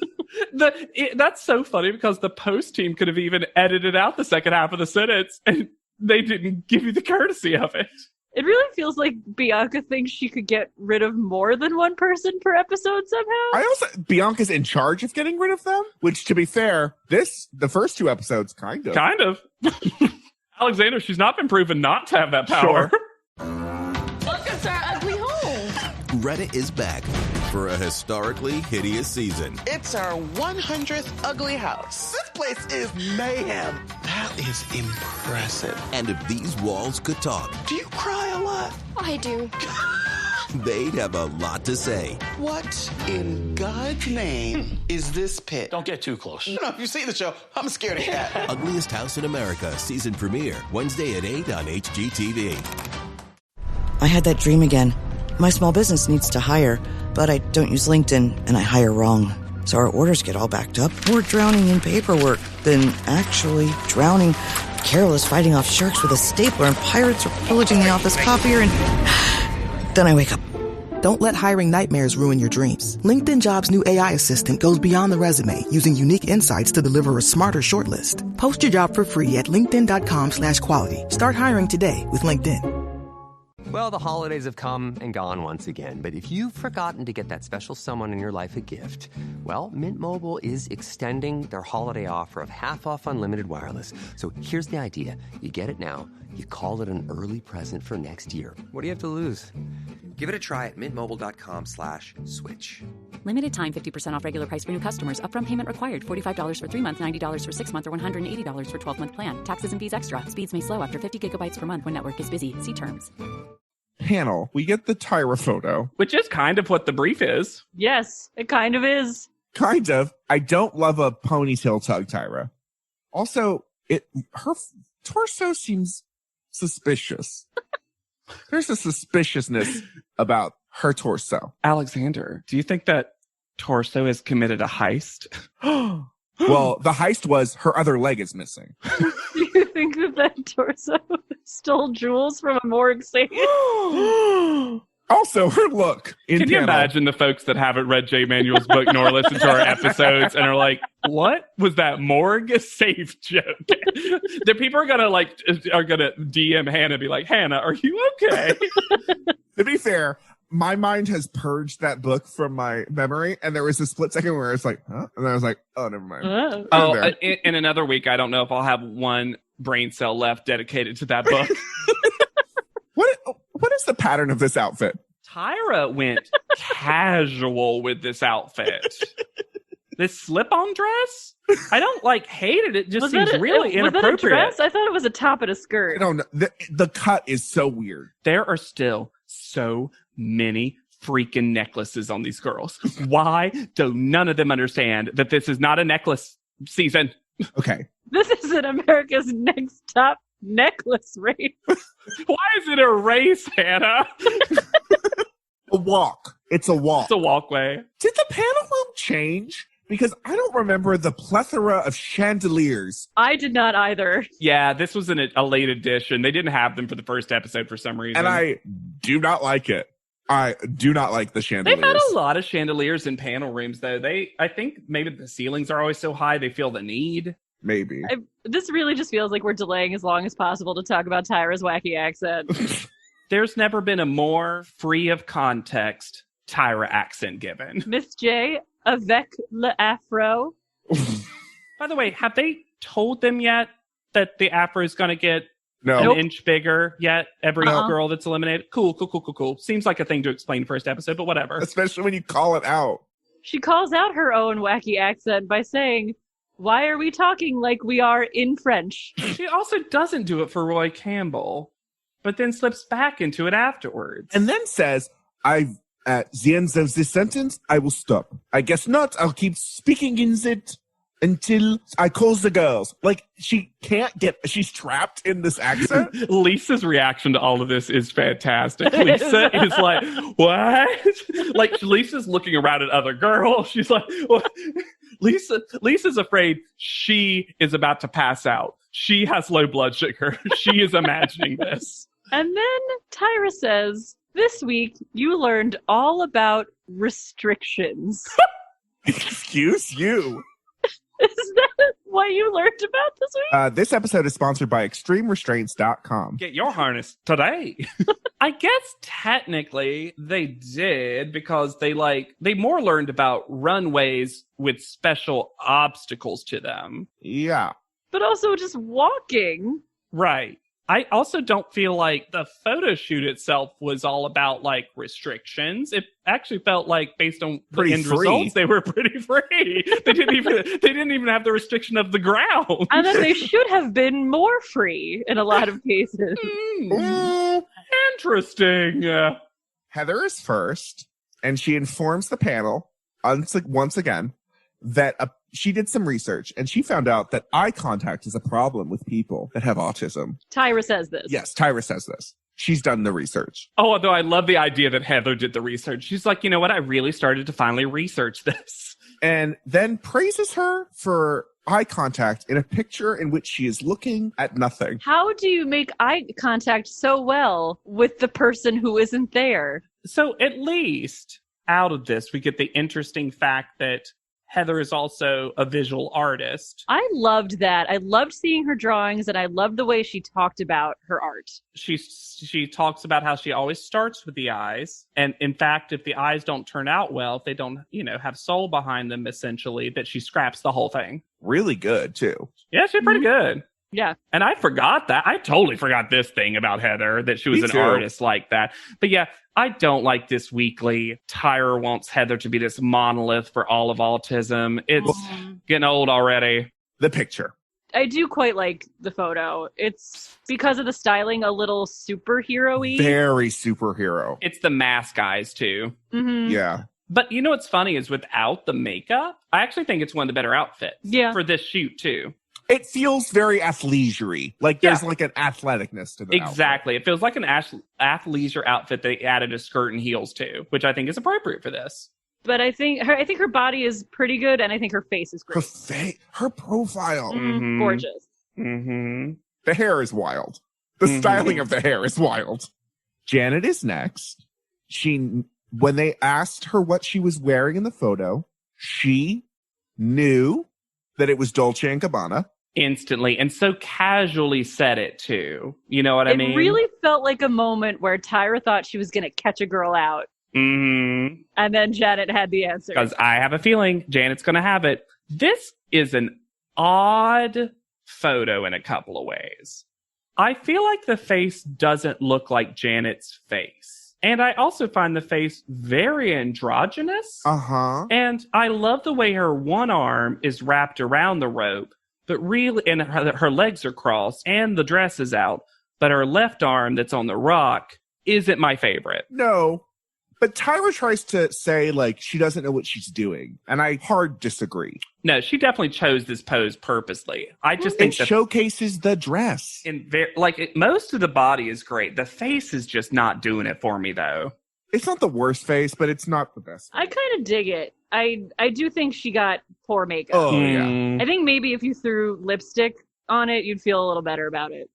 That's so funny because the post team could have even edited out the second half of the sentence and they didn't give you the courtesy of it. It really feels like Bianca thinks she could get rid of more than one person per episode somehow. Bianca's in charge of getting rid of them, which, to be fair, the first 2 episodes, kind of. Kind of. Alexander, she's not been proven not to have that power. Sure. Welcome to our ugly home. Reddit is back for a historically hideous season. It's our 100th ugly house. This place is mayhem. That is impressive. And if these walls could talk, Do you cry a lot? I do. they'd have a lot to say. What in God's name is this pit? Don't get too close. You know, if you see the show, I'm a scaredy cat. Ugliest House in America season premiere Wednesday at 8 on HGTV. I had that dream again. My small business needs to hire, but I don't use LinkedIn and I hire wrong. So our orders get all backed up. We're drowning in paperwork, then actually drowning, careless fighting off sharks with a stapler, and pirates are pillaging the office copier, and then I wake up. Don't let hiring nightmares ruin your dreams. LinkedIn Jobs' new AI assistant goes beyond the resume, using unique insights to deliver a smarter shortlist. Post your job for free at linkedin.com/quality. Start hiring today with LinkedIn. Well, the holidays have come and gone once again, but if you've forgotten to get that special someone in your life a gift, well, Mint Mobile is extending their holiday offer of half off unlimited wireless. So here's the idea. You get it now. You call it an early present for next year. What do you have to lose? Give it a try at mintmobile.com/switch. Limited time 50% off regular price for new customers. Upfront payment required. $45 for 3 months, $90 for 6 months, or $180 for 12-month plan. Taxes and fees extra. Speeds may slow after 50 gigabytes per month when network is busy. See terms. Panel, we get the Tyra photo. Which is kind of what the brief is. Yes, it kind of is. Kind of. I don't love a ponytail tug, Tyra. Also, her torso seems suspicious. There's a suspiciousness about her torso. Alexander, do you think that torso has committed a heist? Well, the heist was her other leg is missing. Do you think that torso stole jewels from a morgue safe? Also, her look. Can you imagine the folks that haven't read Jay Manuel's book nor listened to our episodes and are like, what was that morgue safe joke? The people are gonna DM Hannah and be like, Hannah, are you okay? To be fair, my mind has purged that book from my memory, and there was a split second where it's like, huh? And I was like, oh, never mind. In another week, I don't know if I'll have one brain cell left dedicated to that book. What is the pattern of this outfit? Tyra went casual with this outfit. This slip-on dress? I don't hate it. It just seems really inappropriate. Was that a dress? I thought it was a top and a skirt. I don't know. The cut is so weird. There are still so many freaking necklaces on these girls. Why do none of them understand that this is not a necklace season? Okay. This isn't America's Next Top Necklace race. Why is it a race, Hannah? A walk. It's a walk. It's a walkway. Did the panel room change? Because I don't remember the plethora of chandeliers. I did not either. Yeah, this was a late edition. They didn't have them for the first episode for some reason. And I do not like it. I do not like the chandeliers. They've had a lot of chandeliers in panel rooms, though. I think maybe the ceilings are always so high, they feel the need. Maybe. This really just feels like we're delaying as long as possible to talk about Tyra's wacky accent. There's never been a more free of context Tyra accent given. Miss J, avec l'afro. By the way, have they told them yet that the afro is going to get an inch bigger yet? Every girl that's eliminated? Cool. Seems like a thing to explain first episode, but whatever. Especially when you call it out. She calls out her own wacky accent by saying, Why are we talking like we are in French? She also doesn't do it for Roy Campbell, but then slips back into it afterwards. And then says, at the end of this sentence, I will stop. I guess not. I'll keep speaking in it until I call the girls. Like, she's trapped in this accent. Lisa's reaction to all of this is fantastic. Lisa is like, what? Like, Lisa's looking around at other girls. She's like, what? Lisa's afraid she is about to pass out. She has low blood sugar. She is imagining this. And then Tyra says, this week you learned all about restrictions. Excuse you. Is that what you learned about this week? This episode is sponsored by ExtremeRestraints.com. Get your harness today. I guess technically they did because they more learned about runways with special obstacles to them. Yeah. But also just walking. Right. I also don't feel like the photo shoot itself was all about like restrictions. It actually felt like, based on the end results, they were pretty free. They didn't even have the restriction of the ground. And then they should have been more free in a lot of cases. Interesting. Heather is first, and she informs the panel once again that she did some research, and she found out that eye contact is a problem with people that have autism. Tyra says this. Yes, Tyra says this. She's done the research. Oh, although I love the idea that Heather did the research. She's like, you know what? I really started to finally research this. And then praises her for eye contact in a picture in which she is looking at nothing. How do you make eye contact so well with the person who isn't there? So at least out of this, we get the interesting fact that Heather is also a visual artist. I loved that. I loved seeing her drawings, and I loved the way she talked about her art. She talks about how she always starts with the eyes. And in fact, if the eyes don't turn out well, if they don't, have soul behind them, essentially, that she scraps the whole thing. Really good, too. Yeah, she's pretty good. Yeah. And I forgot that. I totally forgot this thing about Heather, that she was an artist like that. But yeah, I don't like this weekly. Tyra wants Heather to be this monolith for all of autism. It's getting old already. The picture. I do quite like the photo. It's, because of the styling, a little superhero-y. Very superhero. It's the mask eyes, too. Mm-hmm. Yeah. But you know what's funny is without the makeup, I actually think it's one of the better outfits for this shoot, too. It feels very athleisure-y. Like there's like an athleticness to the Exactly. Outfit. It feels like an athleisure outfit they added a skirt and heels to, which I think is appropriate for this. But I think her body is pretty good, and I think her face is great. Her profile. Mm-hmm. Gorgeous. Mm-hmm. The hair is wild. The styling of the hair is wild. Janet is next. When they asked her what she was wearing in the photo, she knew that it was Dolce & Gabbana. Instantly, and so casually said it too. You know what I mean? It really felt like a moment where Tyra thought she was going to catch a girl out. Mm-hmm. And then Janet had the answer. Because I have a feeling Janet's going to have it. This is an odd photo in a couple of ways. I feel like the face doesn't look like Janet's face. And I also find the face very androgynous. Uh-huh. And I love the way her one arm is wrapped around the rope, but really, and her legs are crossed and the dress is out, but her left arm that's on the rock isn't my favorite. No. But Tyra tries to say, like, she doesn't know what she's doing. And I hard disagree. No, she definitely chose this pose purposely. I just think it showcases the dress. Most of the body is great. The face is just not doing it for me, though. It's not the worst face, but it's not the best face. I kind of dig it. I do think she got poor makeup. Oh, yeah. I think maybe if you threw lipstick on it, you'd feel a little better about it.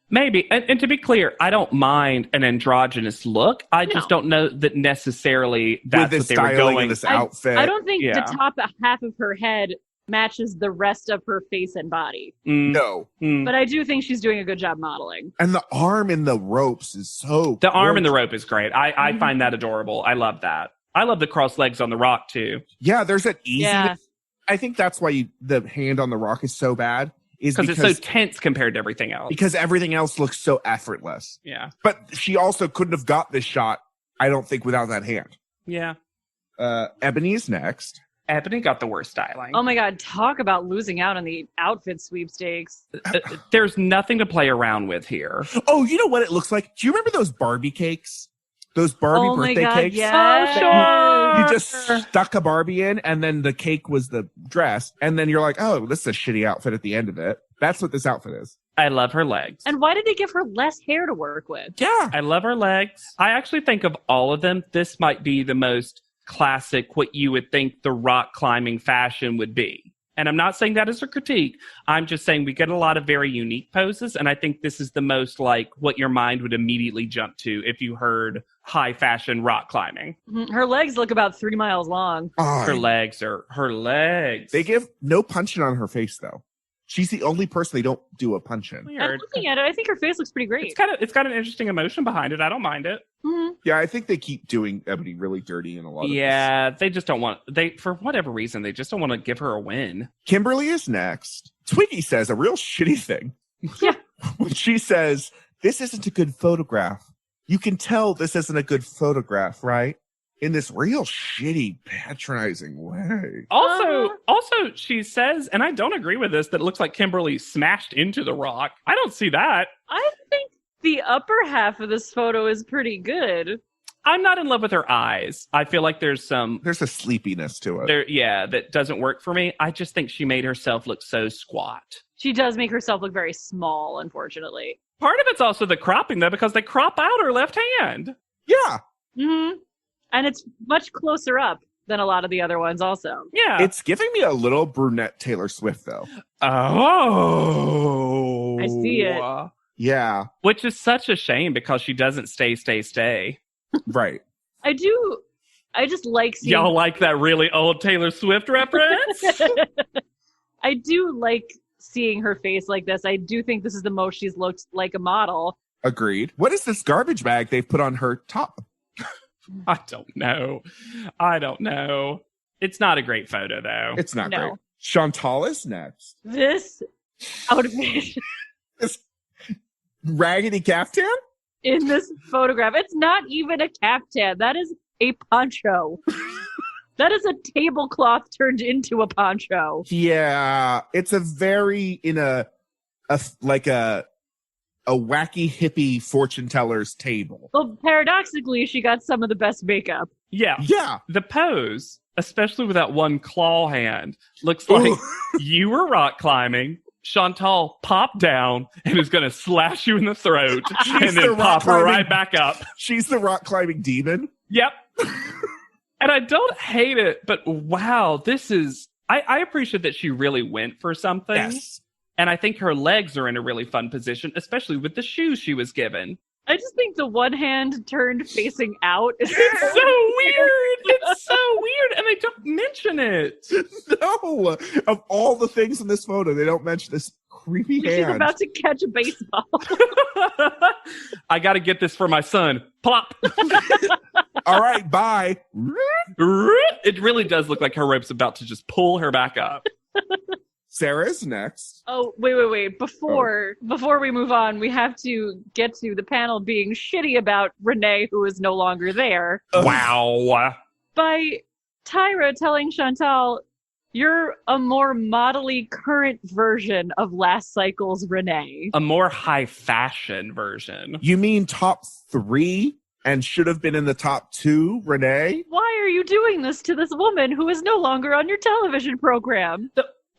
Maybe. And to be clear, I don't mind an androgynous look. I just don't know that necessarily that's what they were going. This outfit. I don't think the top half of her head matches the rest of her face and body. No. But I do think she's doing a good job modeling. And the arm in the ropes is so The arm in the rope is great. I find that adorable. I love that. I love the crossed legs on the rock, too. Yeah, there's an easiness. Yeah. I think that's why the hand on the rock is so bad. Because it's so tense compared to everything else. Because everything else looks so effortless. Yeah. But she also couldn't have got this shot, I don't think, without that hand. Yeah. Ebony is next. Ebony got the worst styling. Oh my God, talk about losing out on the outfit sweepstakes. There's nothing to play around with here. Oh, you know what it looks like? Do you remember those Barbie cakes? Those Barbie birthday cakes? Yes. Oh, sure. You just stuck a Barbie in, and then the cake was the dress, and then you're like, oh, this is a shitty outfit at the end of it. That's what this outfit is. I love her legs. And why did they give her less hair to work with? Yeah. I love her legs. I actually think of all of them, this might be the most classic, what you would think the rock climbing fashion would be. And I'm not saying that as a critique. I'm just saying we get a lot of very unique poses. And I think this is the most like what your mind would immediately jump to if you heard high fashion rock climbing. Her legs look about 3 miles long. Her legs. They give no punching on her face, though. She's the only person they don't do a punch in. And looking at it, I think her face looks pretty great. It's got an interesting emotion behind it. I don't mind it. Mm-hmm. Yeah, I think they keep doing Ebony really dirty in a lot of this. They just don't want, for whatever reason, they just don't want to give her a win. Kimberly is next. Twiggy says a real shitty thing. Yeah. When she says, this isn't a good photograph. You can tell this isn't a good photograph, right? In this real shitty, patronizing way. Also, she says, and I don't agree with this, that it looks like Kimberly smashed into the rock. I don't see that. I think the upper half of this photo is pretty good. I'm not in love with her eyes. I feel like there's a sleepiness to it. That doesn't work for me. I just think she made herself look so squat. She does make herself look very small, unfortunately. Part of it's also the cropping, though, because they crop out her left hand. Yeah. Mm-hmm. And it's much closer up than a lot of the other ones also. Yeah. It's giving me a little brunette Taylor Swift, though. Oh. I see it. Yeah. Which is such a shame because she doesn't stay. Right. I just like seeing... Y'all like that really old Taylor Swift reference? I do like seeing her face like this. I do think this is the most she's looked like a model. Agreed. What is this garbage bag they've put on her top? I don't know. It's not a great photo, though. It's not great. Chantal is next. This outfit. This raggedy caftan? In this photograph. It's not even a caftan. That is a poncho. That is a tablecloth turned into a poncho. Yeah. It's a very, a wacky hippie fortune teller's table. Well, paradoxically, she got some of the best makeup. Yeah. Yeah. The pose, especially with that one claw hand, looks like you were rock climbing. Chantal popped down and is going to slash you in the throat and then pop right back up. She's the rock climbing demon. Yep. And I don't hate it, but wow, this is... I appreciate that she really went for something. Yes. And I think her legs are in a really fun position, especially with the shoes she was given. I just think the one hand turned facing out. It's so weird. It's so weird. And they don't mention it. No. Of all the things in this photo, they don't mention this creepy hand. She's about to catch a baseball. I got to get this for my son. Plop. All right, bye. It really does look like her rope's about to just pull her back up. Sarah's next. Oh, wait. Before we move on, we have to get to the panel being shitty about Renee, who is no longer there. Wow. By Tyra telling Chantal, you're a more modelly current version of last cycle's Renee. A more high fashion version. You mean top 3 and should have been in the top 2, Renee? Why are you doing this to this woman who is no longer on your television program?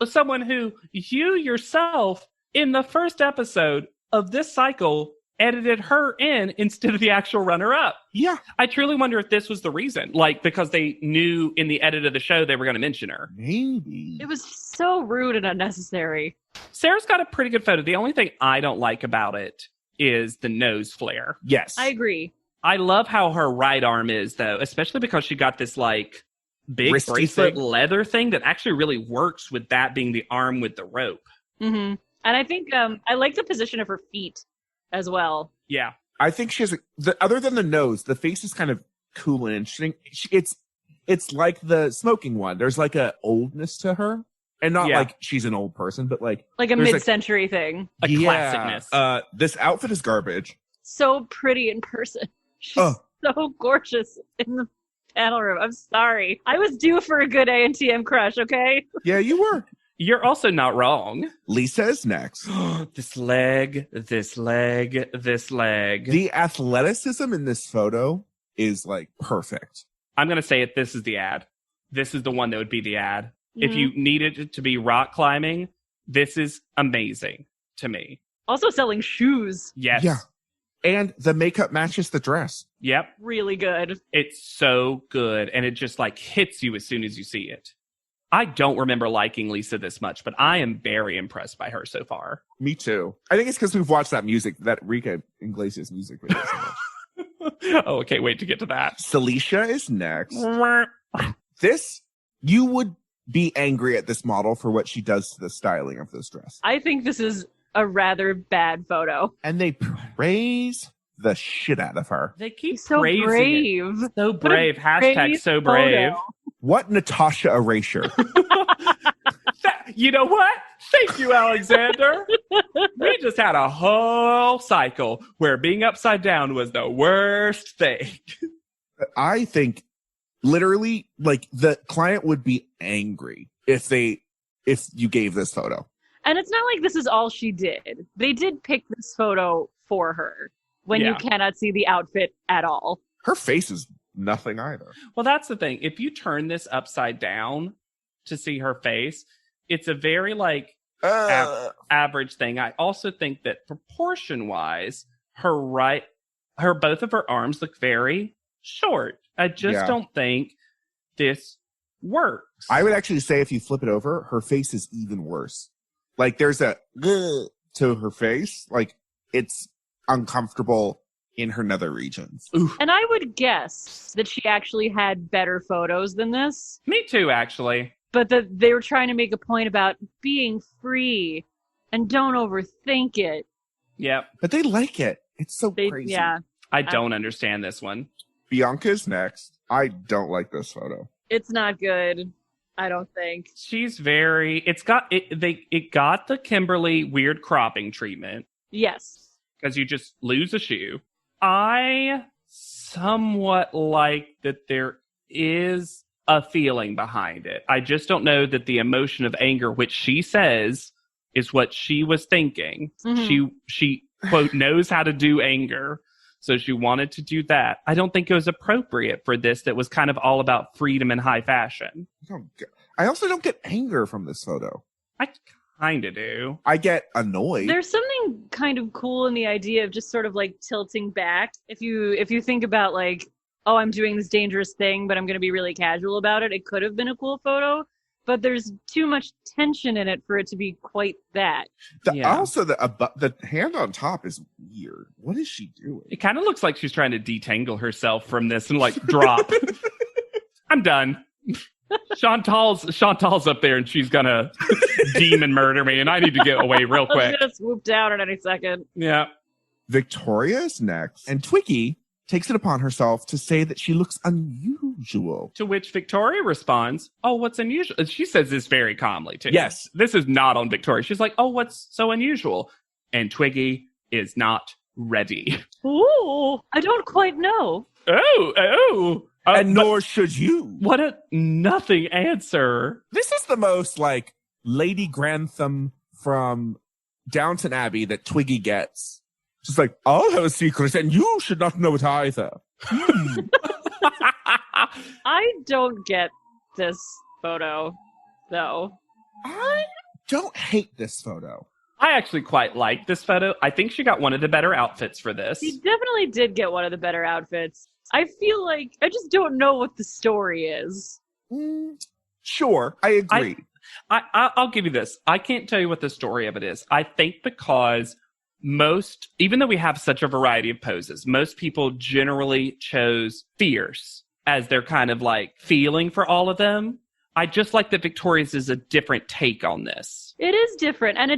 Someone who you yourself in the first episode of this cycle edited her in instead of the actual runner-up. Yeah. I truly wonder if this was the reason. Like, because they knew in the edit of the show they were going to mention her. Maybe. It was so rude and unnecessary. Sarah's got a pretty good photo. The only thing I don't like about it is the nose flare. Yes. I agree. I love how her right arm is, though, especially because she got this, like, big Wristy bracelet thing. leather thing that actually really works with that being the arm with the rope. Mm-hmm. And I think I like the position of her feet as well. Yeah. I think she has other than the nose, the face is kind of cool and interesting. It's like the smoking one. There's like a oldness to her. And not like she's an old person, but like a mid-century thing. A classicness. This outfit is garbage. So pretty in person. She's so gorgeous in the panel room. I'm sorry. I was due for a good ANTM crush, okay? Yeah, you were. You're also not wrong. Lisa is next. This leg. The athleticism in this photo is like perfect. I'm going to say it. This is the ad. This is the one that would be the ad. Mm-hmm. If you needed it to be rock climbing, this is amazing to me. Also selling shoes. Yes. Yeah. And the makeup matches the dress. Yep. Really good. It's so good. And it just like hits you as soon as you see it. I don't remember liking Lisa this much, but I am very impressed by her so far. Me too. I think it's because we've watched that Rika Iglesias music video so much. Oh, okay. Wait to get to that. Celicia is next. This, you would be angry at this model for what she does to the styling of this dress. I think this is a rather bad photo. And they praise the shit out of her. They keep so praising brave. it. So brave. Hashtag so brave. Photo. What Natasha erasure? You know what? Thank you, Alexander. We just had a whole cycle where being upside down was the worst thing. I think literally like the client would be angry if you gave this photo. And it's not like this is all she did. They did pick this photo for her when you cannot see the outfit at all. Her face is nothing either. Well, that's the thing. If you turn this upside down to see her face, it's a very like average thing. I also think that proportion-wise, both of her arms look very short. I just don't think this works. I would actually say if you flip it over, her face is even worse. Like there's a to her face. Like it's uncomfortable in her nether regions. Oof. And I would guess that she actually had better photos than this. Me too, actually. But that they were trying to make a point about being free and don't overthink it. Yep. But they like it. It's so crazy. Yeah. I don't understand this one. Bianca's next. I don't like this photo. It's not good. I don't think. She's very. It got the Kimberly weird cropping treatment. Yes. Because you just lose a shoe. I somewhat like that there is a feeling behind it. I just don't know that the emotion of anger, which she says is what she was thinking. Mm-hmm. She quote knows how to do anger. So she wanted to do that. I don't think it was appropriate for this that was kind of all about freedom and high fashion. I also don't get anger from this photo. I kind of do. I get annoyed. There's something kind of cool in the idea of just sort of like tilting back. If you think about like, oh, I'm doing this dangerous thing, but I'm going to be really casual about it. It could have been a cool photo, but there's too much tension in it for it to be quite that. Also, the hand on top is weird. What is she doing? It kind of looks like she's trying to detangle herself from this and like drop. I'm done. Chantal's up there and she's gonna demon murder me and I need to get away real quick. She's gonna swoop down at any second. Yeah. Victoria is next, and Twiggy takes it upon herself to say that she looks unusual. To which Victoria responds, "Oh, what's unusual?" She says this very calmly too. Yes. This is not on Victoria. She's like, "Oh, what's so unusual?" And Twiggy is not ready. Ooh, I don't quite know. Oh. And nor should you. What a nothing answer. This is the most like Lady Grantham from Downton Abbey that Twiggy gets. She's like, I'll have a secret and you should not know it either. I don't get this photo, though. I don't hate this photo. I actually quite like this photo. I think she got one of the better outfits for this. She definitely did get one of the better outfits. I feel like I just don't know what the story is. Sure, I agree. I'll give you this. I can't tell you what the story of it is. I think because even though we have such a variety of poses, most people generally chose fierce as their kind of like feeling for all of them. I just like that Victoria's is a different take on this. It is different, and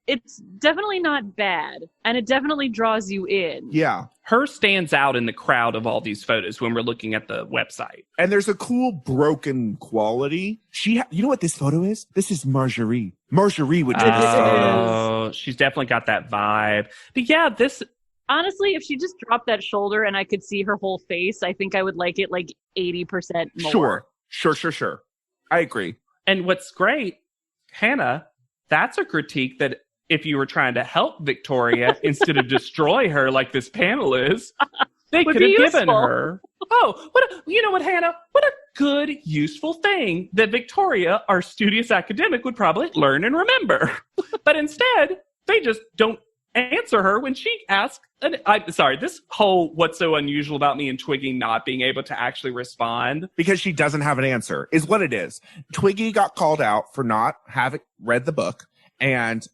it's definitely not bad, and it definitely draws you in. Yeah. Her stands out in the crowd of all these photos when we're looking at the website. And there's a cool broken quality. You know what this photo is? This is Marjorie. Marjorie would do this photo. Oh, she's definitely got that vibe. But yeah, Honestly, if she just dropped that shoulder and I could see her whole face, I think I would like it like 80% more. Sure. I agree. And what's great, Hannah, that's a critique that if you were trying to help Victoria instead of destroy her like this panel is, they could have given her. Oh, you know what, Hannah? What a good, useful thing that Victoria, our studious academic, would probably learn and remember. But instead, they just don't answer her when she asks. I'm sorry, this whole what's so unusual about me and Twiggy not being able to actually respond. Because she doesn't have an answer, is what it is. Twiggy got called out for not having read the book, and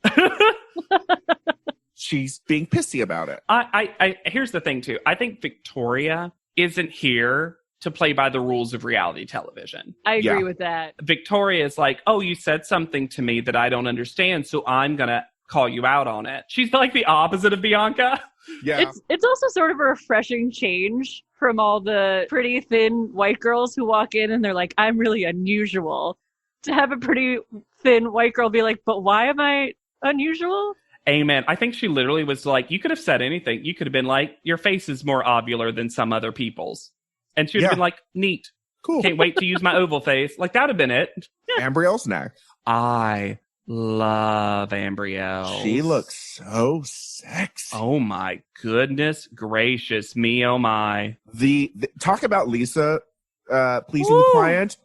she's being pissy about it. I here's the thing, too. I think Victoria isn't here to play by the rules of reality television. I agree with that. Victoria is like, oh, you said something to me that I don't understand, so I'm going to call you out on it. She's like the opposite of Bianca. Yeah. It's also sort of a refreshing change from all the pretty thin white girls who walk in and they're like, I'm really unusual. To have a pretty thin white girl be like, but why am I unusual? Amen. I think she literally was like, you could have said anything. You could have been like, your face is more ovular than some other people's. And she would have been like, neat. Cool. Can't wait to use my oval face. Like, that would have been it. Ambrielle's next. I love Ambrielle. She looks so sexy. Oh my goodness gracious me, oh my. The talk about Lisa pleasing the client.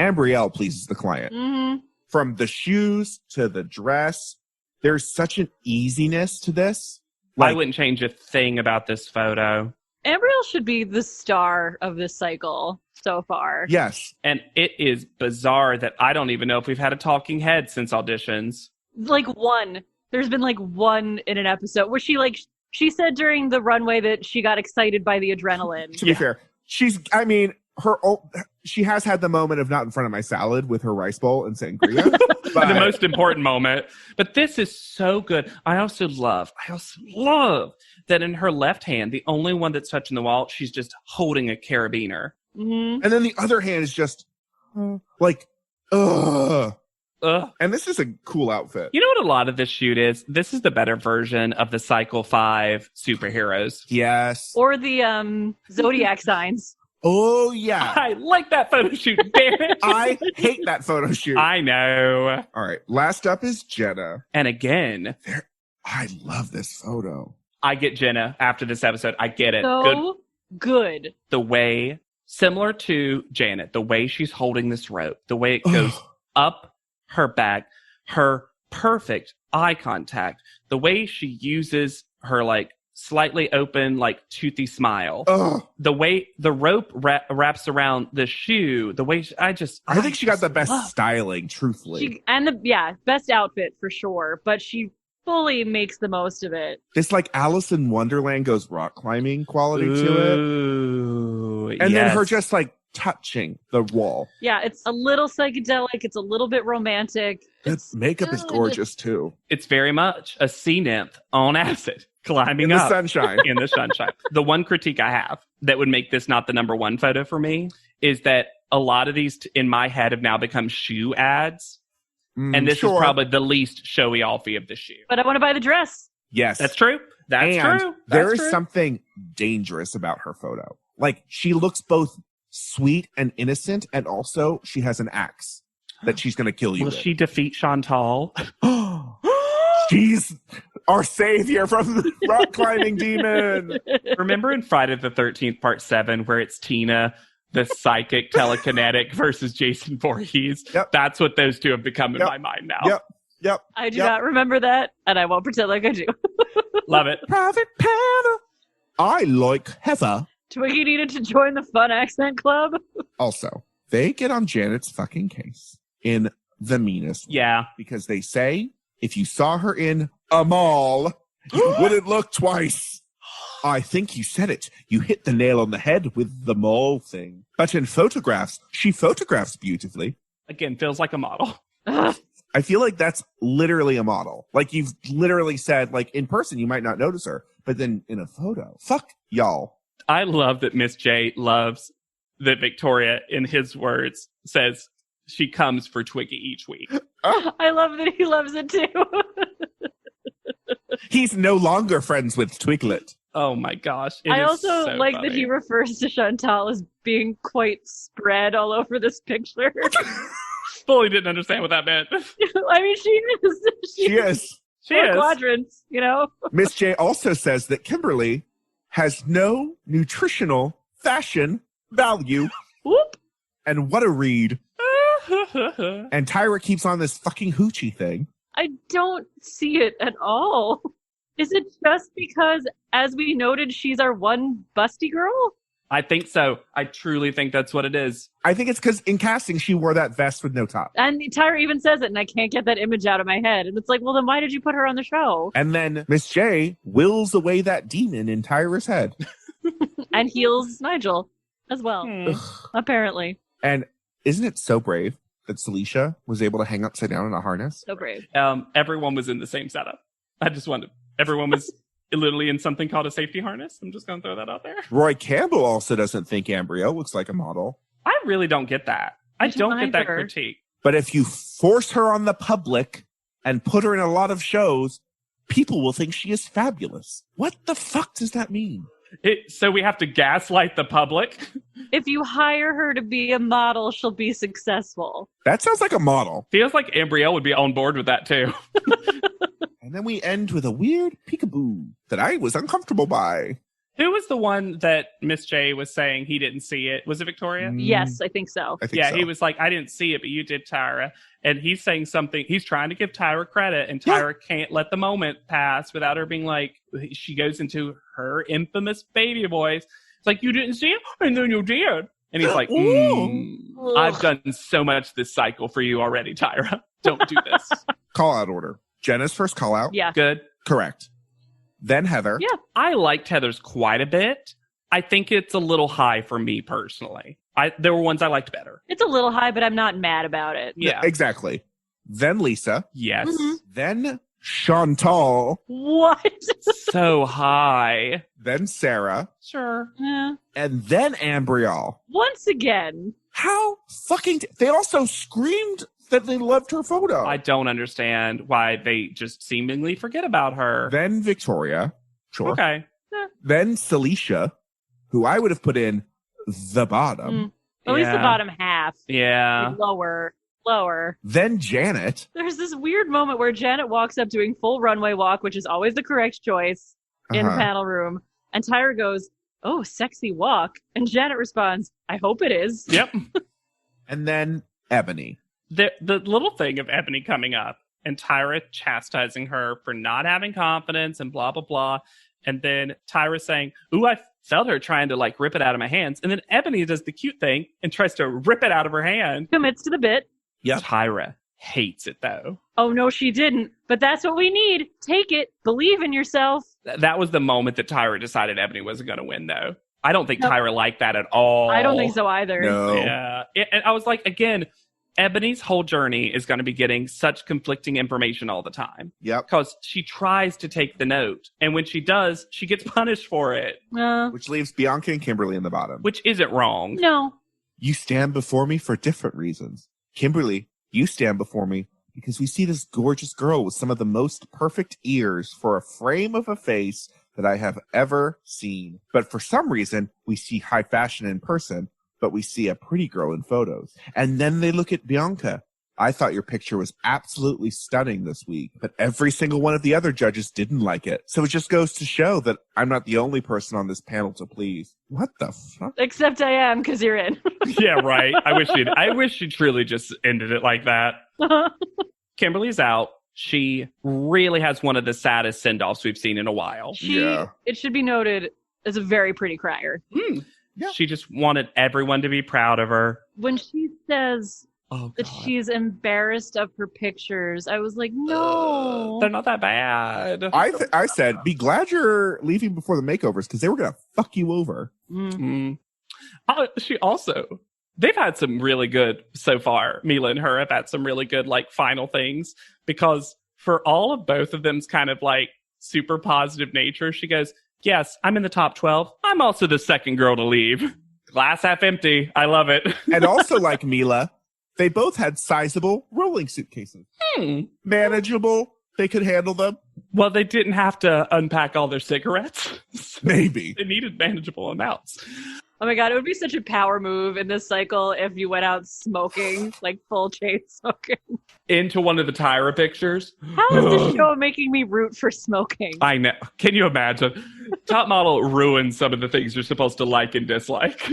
Ambrielle pleases the client. Mm-hmm. From the shoes to the dress, there's such an easiness to this. I wouldn't change a thing about this photo. Ambrielle should be the star of this cycle so far. Yes. And it is bizarre that I don't even know if we've had a talking head since auditions. Like one. There's been like one in an episode where she said during the runway that she got excited by the adrenaline. To be fair, she has had the moment of not in front of my salad with her rice bowl and sangria. But the most important moment. But this is so good. I also love that in her left hand, the only one that's touching the wall, she's just holding a carabiner. Mm-hmm. And then the other hand is just like, ugh. And this is a cool outfit. You know what a lot of this shoot is? This is the better version of the Cycle 5 superheroes. Yes. Or the zodiac signs. Oh, yeah. I like that photo shoot, damn it. I hate that photo shoot. I know. All right. Last up is Jenna. And again, I love this photo. I get Jenna after this episode. I get it. So good. The way, similar to Janet, the way she's holding this rope, the way it goes up her back, her perfect eye contact, the way she uses her like slightly open, like toothy smile, the way the rope wraps around the shoe, the way I think she got the best styling, truthfully. Best outfit for sure, but she fully makes the most of it. This like Alice in Wonderland goes rock climbing quality to it. And then her just like touching the wall. Yeah, it's a little psychedelic. It's a little bit romantic. Makeup is gorgeous too. It's very much a sea nymph on acid climbing in up. The sunshine. In the sunshine. The one critique I have that would make this not the number one photo for me is that a lot of these in my head have now become shoe ads. And this is probably the least showy offy of the shoe. But I want to buy the dress. Yes. That's true. That's true. There is something dangerous about her photo. Like, she looks both sweet and innocent, and also she has an axe that she's going to kill you with. Will she defeat Chantal? She's our savior from the rock climbing demon. Remember in Friday the 13th, part 7, where it's Tina, the psychic telekinetic versus Jason Voorhees? Yep. That's what those two have become in my mind now. Yep. I do not remember that, and I won't pretend like I do. Love it. Private Heather. I like Heather. Twiggy needed to join the fun accent club. Also, they get on Janet's fucking case in the meanest way. Yeah. Because they say, if you saw her in a mall, you wouldn't look twice. I think you said it. You hit the nail on the head with the mall thing. But in photographs, she photographs beautifully. Again, feels like a model. I feel like that's literally a model. Like, you've literally said, like, in person, you might not notice her. But then in a photo, fuck y'all. I love that Miss J loves that Victoria, in his words, says she comes for Twiggy each week. I love that he loves it too. He's no longer friends with Twiglet. Oh my gosh. It I is also so like funny. that he refers to Chantal as being quite spread all over this picture. Fully didn't understand what that meant. I mean, she is. She is. She Four is. quadrants, you know? Miss J also says that Kimberly has no nutritional fashion value. Whoop. And what a read. And Tyra keeps on this fucking hoochie thing. I don't see it at all. Is it just because, as we noted, she's our one busty girl? I think so. I truly think that's what it is. I think it's because in casting, she wore that vest with no top. And Tyra even says it, and I can't get that image out of my head. And it's like, well, then why did you put her on the show? And then Miss J wills away that demon in Tyra's head. And heals Nigel as well, apparently. And isn't it so brave that Celicia was able to hang upside down in a harness? So brave. Everyone was in the same setup. I just wanted, everyone was literally in something called a safety harness. I'm just going to throw that out there. Roy Campbell also doesn't think Ambrio looks like a model. I really don't get that. I don't get that either. critique. But if you force her on the public and put her in a lot of shows, people will think she is fabulous. What the fuck does that mean? So we have to gaslight the public? If you hire her to be a model, she'll be successful. That sounds like a model. Feels like Ambrielle would be on board with that too. And then we end with a weird peekaboo that I was uncomfortable by. Who was the one that Miss J was saying he didn't see it? Was it Victoria? Yes, I think so. I think so. He was like, I didn't see it, but you did, Tyra. And he's saying something. He's trying to give Tyra credit, and Tyra can't let the moment pass without her being like, she goes into her infamous baby voice. It's like, you didn't see it? And then you did. And he's like, I've done so much this cycle for you already, Tyra. Don't do this. Call out order. Jenna's first call out. Yeah. Good. Correct. Then Heather. Yeah. I liked Heather's quite a bit. I think it's a little high for me personally. There were ones I liked better. It's a little high, but I'm not mad about it. Yeah. Exactly. Then Lisa. Yes. Mm-hmm. Then Chantal. What? So high. Then Sarah. Sure. Yeah. And then Ambrielle. Once again. How fucking... They also screamed that they loved her photo. I don't understand why they just seemingly forget about her. Then Victoria. Sure. Okay. Then Celicia, who I would have put in the bottom. At least the bottom half. Yeah. Like lower. Then Janet. There's this weird moment where Janet walks up doing full runway walk, which is always the correct choice in the panel room. And Tyra goes, "Oh, sexy walk." And Janet responds, "I hope it is." Yep. And then Ebony. The little thing of Ebony coming up and Tyra chastising her for not having confidence and blah, blah, blah. And then Tyra saying, "Ooh, I felt her trying to like rip it out of my hands." And then Ebony does the cute thing and tries to rip it out of her hand. Commits to the bit. Yep. Tyra hates it though. Oh, no, she didn't. But that's what we need. Take it. Believe in yourself. That was the moment that Tyra decided Ebony wasn't going to win though. I don't think Tyra liked that at all. I don't think so either. No. Yeah. And I was like, again, Ebony's whole journey is going to be getting such conflicting information all the time. Yep. Because she tries to take the note. And when she does, she gets punished for it. Which leaves Bianca and Kimberly in the bottom. Which isn't wrong. No. You stand before me for different reasons. Kimberly, you stand before me because we see this gorgeous girl with some of the most perfect ears for a frame of a face that I have ever seen. But for some reason, we see high fashion in person, but we see a pretty girl in photos. And then they look at Bianca. I thought your picture was absolutely stunning this week, but every single one of the other judges didn't like it. So it just goes to show that I'm not the only person on this panel to please. What the fuck? Except I am, because you're in. Yeah, right. I wish she truly just ended it like that. Kimberly's out. She really has one of the saddest send-offs we've seen in a while. It should be noted, is a very pretty crier. Yeah. She just wanted everyone to be proud of her. When she says that she's embarrassed of her pictures, I was like, no. They're not that bad. I said, be glad you're leaving before the makeovers because they were going to fuck you over. She also, they've had some really good so far. Mila and her have had some really good like final things because for all of both of them's kind of like super positive nature, she goes, "Yes, I'm in the top 12. I'm also the second girl to leave." Glass half empty. I love it. And also like Mila, they both had sizable rolling suitcases. Manageable. They could handle them. Well, they didn't have to unpack all their cigarettes. Maybe. They needed manageable amounts. Oh my God, it would be such a power move in this cycle if you went out smoking, like full chain smoking. Into one of the Tyra pictures. How is this show making me root for smoking? I know. Can you imagine? Top Model ruins some of the things you're supposed to like and dislike.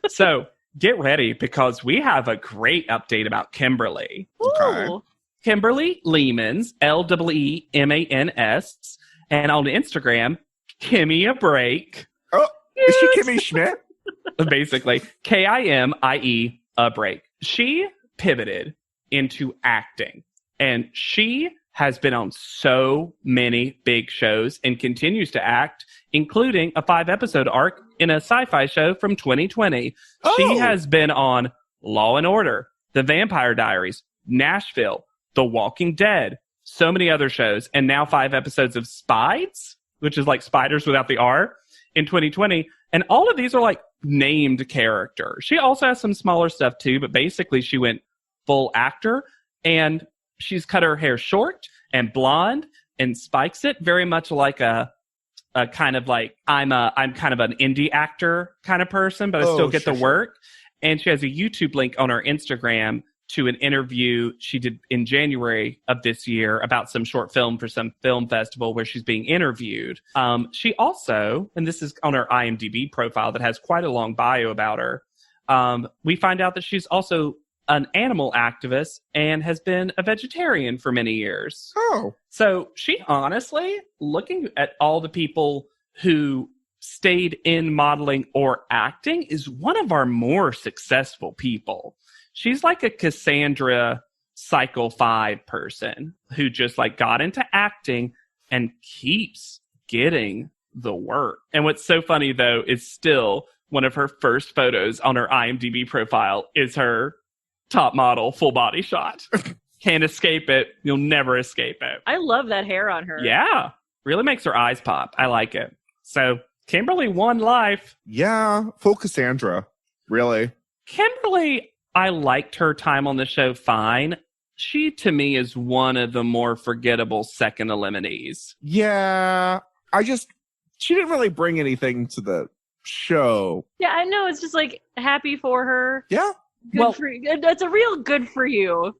So get ready because we have a great update about Kimberly. Okay. Ooh. Kimberly Leemans, Leemans, and on Instagram, Kimmy a Break. Oh, is she Kimmy Schmidt? Basically, Kimie a Break. She pivoted into acting, and she has been on so many big shows and continues to act, including a 5-episode arc in a sci-fi show from 2020. Oh. She has been on Law and Order, The Vampire Diaries, Nashville, The Walking Dead, so many other shows, and now 5 episodes of Spies, which is like spiders without the R, in 2020. And all of these are like named characters. She also has some smaller stuff too, but basically she went full actor, and she's cut her hair short and blonde and spikes it very much like a kind of like I'm kind of an indie actor kind of person, but I still get the work. And she has a YouTube link on her Instagram to an interview she did in January of this year about some short film for some film festival where she's being interviewed. She also, and this is on her IMDb profile that has quite a long bio about her, we find out that she's also an animal activist and has been a vegetarian for many years. Oh. So she honestly, looking at all the people who stayed in modeling or acting, is one of our more successful people. She's like a Cassandra Cycle 5 person who just like got into acting and keeps getting the work. And what's so funny though is still one of her first photos on her IMDb profile is her Top Model full body shot. Can't escape it. You'll never escape it. I love that hair on her. Yeah. Really makes her eyes pop. I like it. So Kimberly won life. Yeah. Full Cassandra. Really. Kimberly, I liked her time on the show fine. She, to me, is one of the more forgettable second eliminees. Yeah. She didn't really bring anything to the show. Yeah, I know. It's just like happy for her. Yeah. Good for you. That's a real good for you.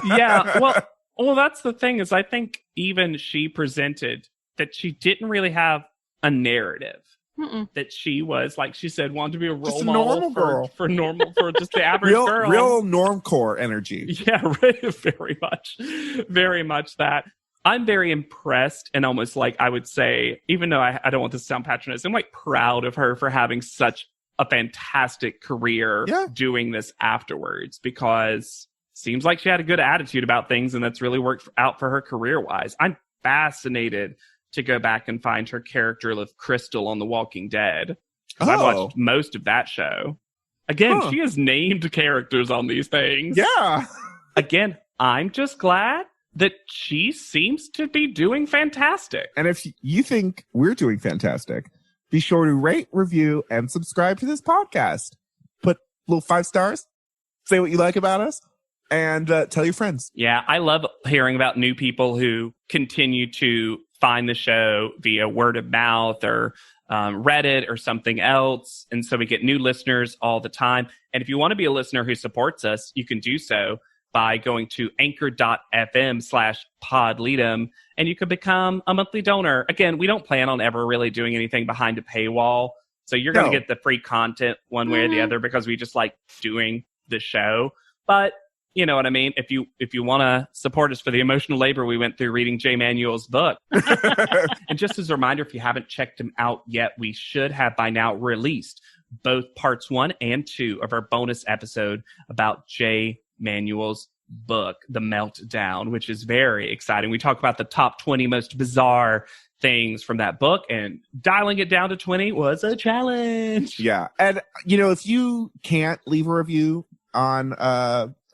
Yeah. Well, that's the thing is I think even she presented that she didn't really have a narrative. Mm-mm. That she was, like she said, wanted to be a role Just a model normal girl. for just the average girl. Real normcore energy. Yeah, very much that. I'm very impressed and almost like I would say, even though I don't want this to sound patronizing, I'm like proud of her for having such a fantastic career doing this afterwards, because it seems like she had a good attitude about things and that's really worked out for her career-wise. I'm fascinated to go back and find her character of Crystal on The Walking Dead. I've watched most of that show. Again, she has named characters on these things. Yeah. Again, I'm just glad that she seems to be doing fantastic. And if you think we're doing fantastic, be sure to rate, review, and subscribe to this podcast. Put little 5 stars, say what you like about us, and tell your friends. Yeah, I love hearing about new people who continue to find the show via word of mouth or Reddit or something else. And so we get new listeners all the time. And if you want to be a listener who supports us, you can do so by going to anchor.fm/podleadum, and you can become a monthly donor. Again, we don't plan on ever really doing anything behind a paywall. So you're going to get the free content one way or the other because we just like doing the show. But you know what I mean? If you want to support us for the emotional labor we went through reading Jay Manuel's book. And just as a reminder, if you haven't checked him out yet, we should have by now released both parts 1 and 2 of our bonus episode about Jay Manuel's book, The Meltdown, which is very exciting. We talk about the top 20 most bizarre things from that book, and dialing it down to 20 was a challenge. Yeah. And, if you can't leave a review on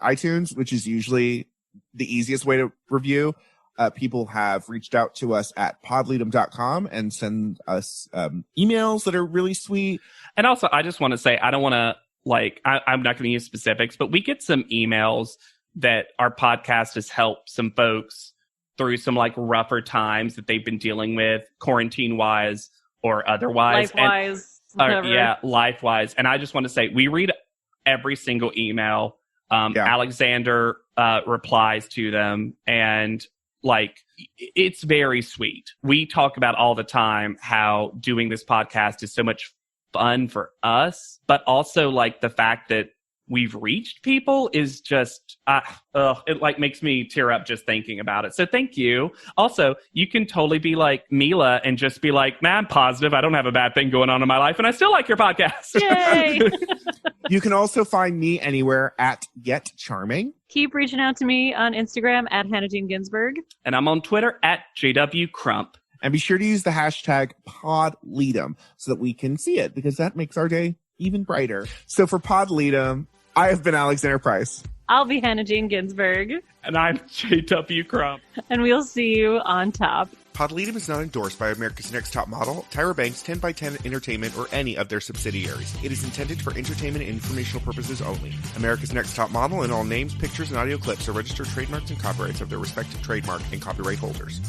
iTunes, which is usually the easiest way to review, people have reached out to us at podleadum.com and send us emails that are really sweet. And also, I just want to say, I don't want to, I'm not going to use specifics, but we get some emails that our podcast has helped some folks through some like rougher times that they've been dealing with, quarantine wise or otherwise. Life wise. And I just want to say, we read every single email. Alexander replies to them, and like, it's very sweet. We talk about all the time how doing this podcast is so much fun for us, but also like the fact that we've reached people is just, it like makes me tear up just thinking about it. So thank you. Also, you can totally be like Mila and just be like, nah, I'm positive. I don't have a bad thing going on in my life, and I still like your podcast. Yay! You can also find me anywhere at Get Charming. Keep reaching out to me on Instagram at Hannah Jean Ginsburg. And I'm on Twitter at JW Crump. And be sure to use the hashtag PodLeadum so that we can see it, because that makes our day even brighter. So for PodLeadum, I have been Alexander Price. I'll be Hannah Jean Ginsburg. And I'm JW Crump. And we'll see you on top. PodLeadum is not endorsed by America's Next Top Model, Tyra Banks, 10x10 Entertainment, or any of their subsidiaries. It is intended for entertainment and informational purposes only. America's Next Top Model and all names, pictures, and audio clips are registered trademarks and copyrights of their respective trademark and copyright holders.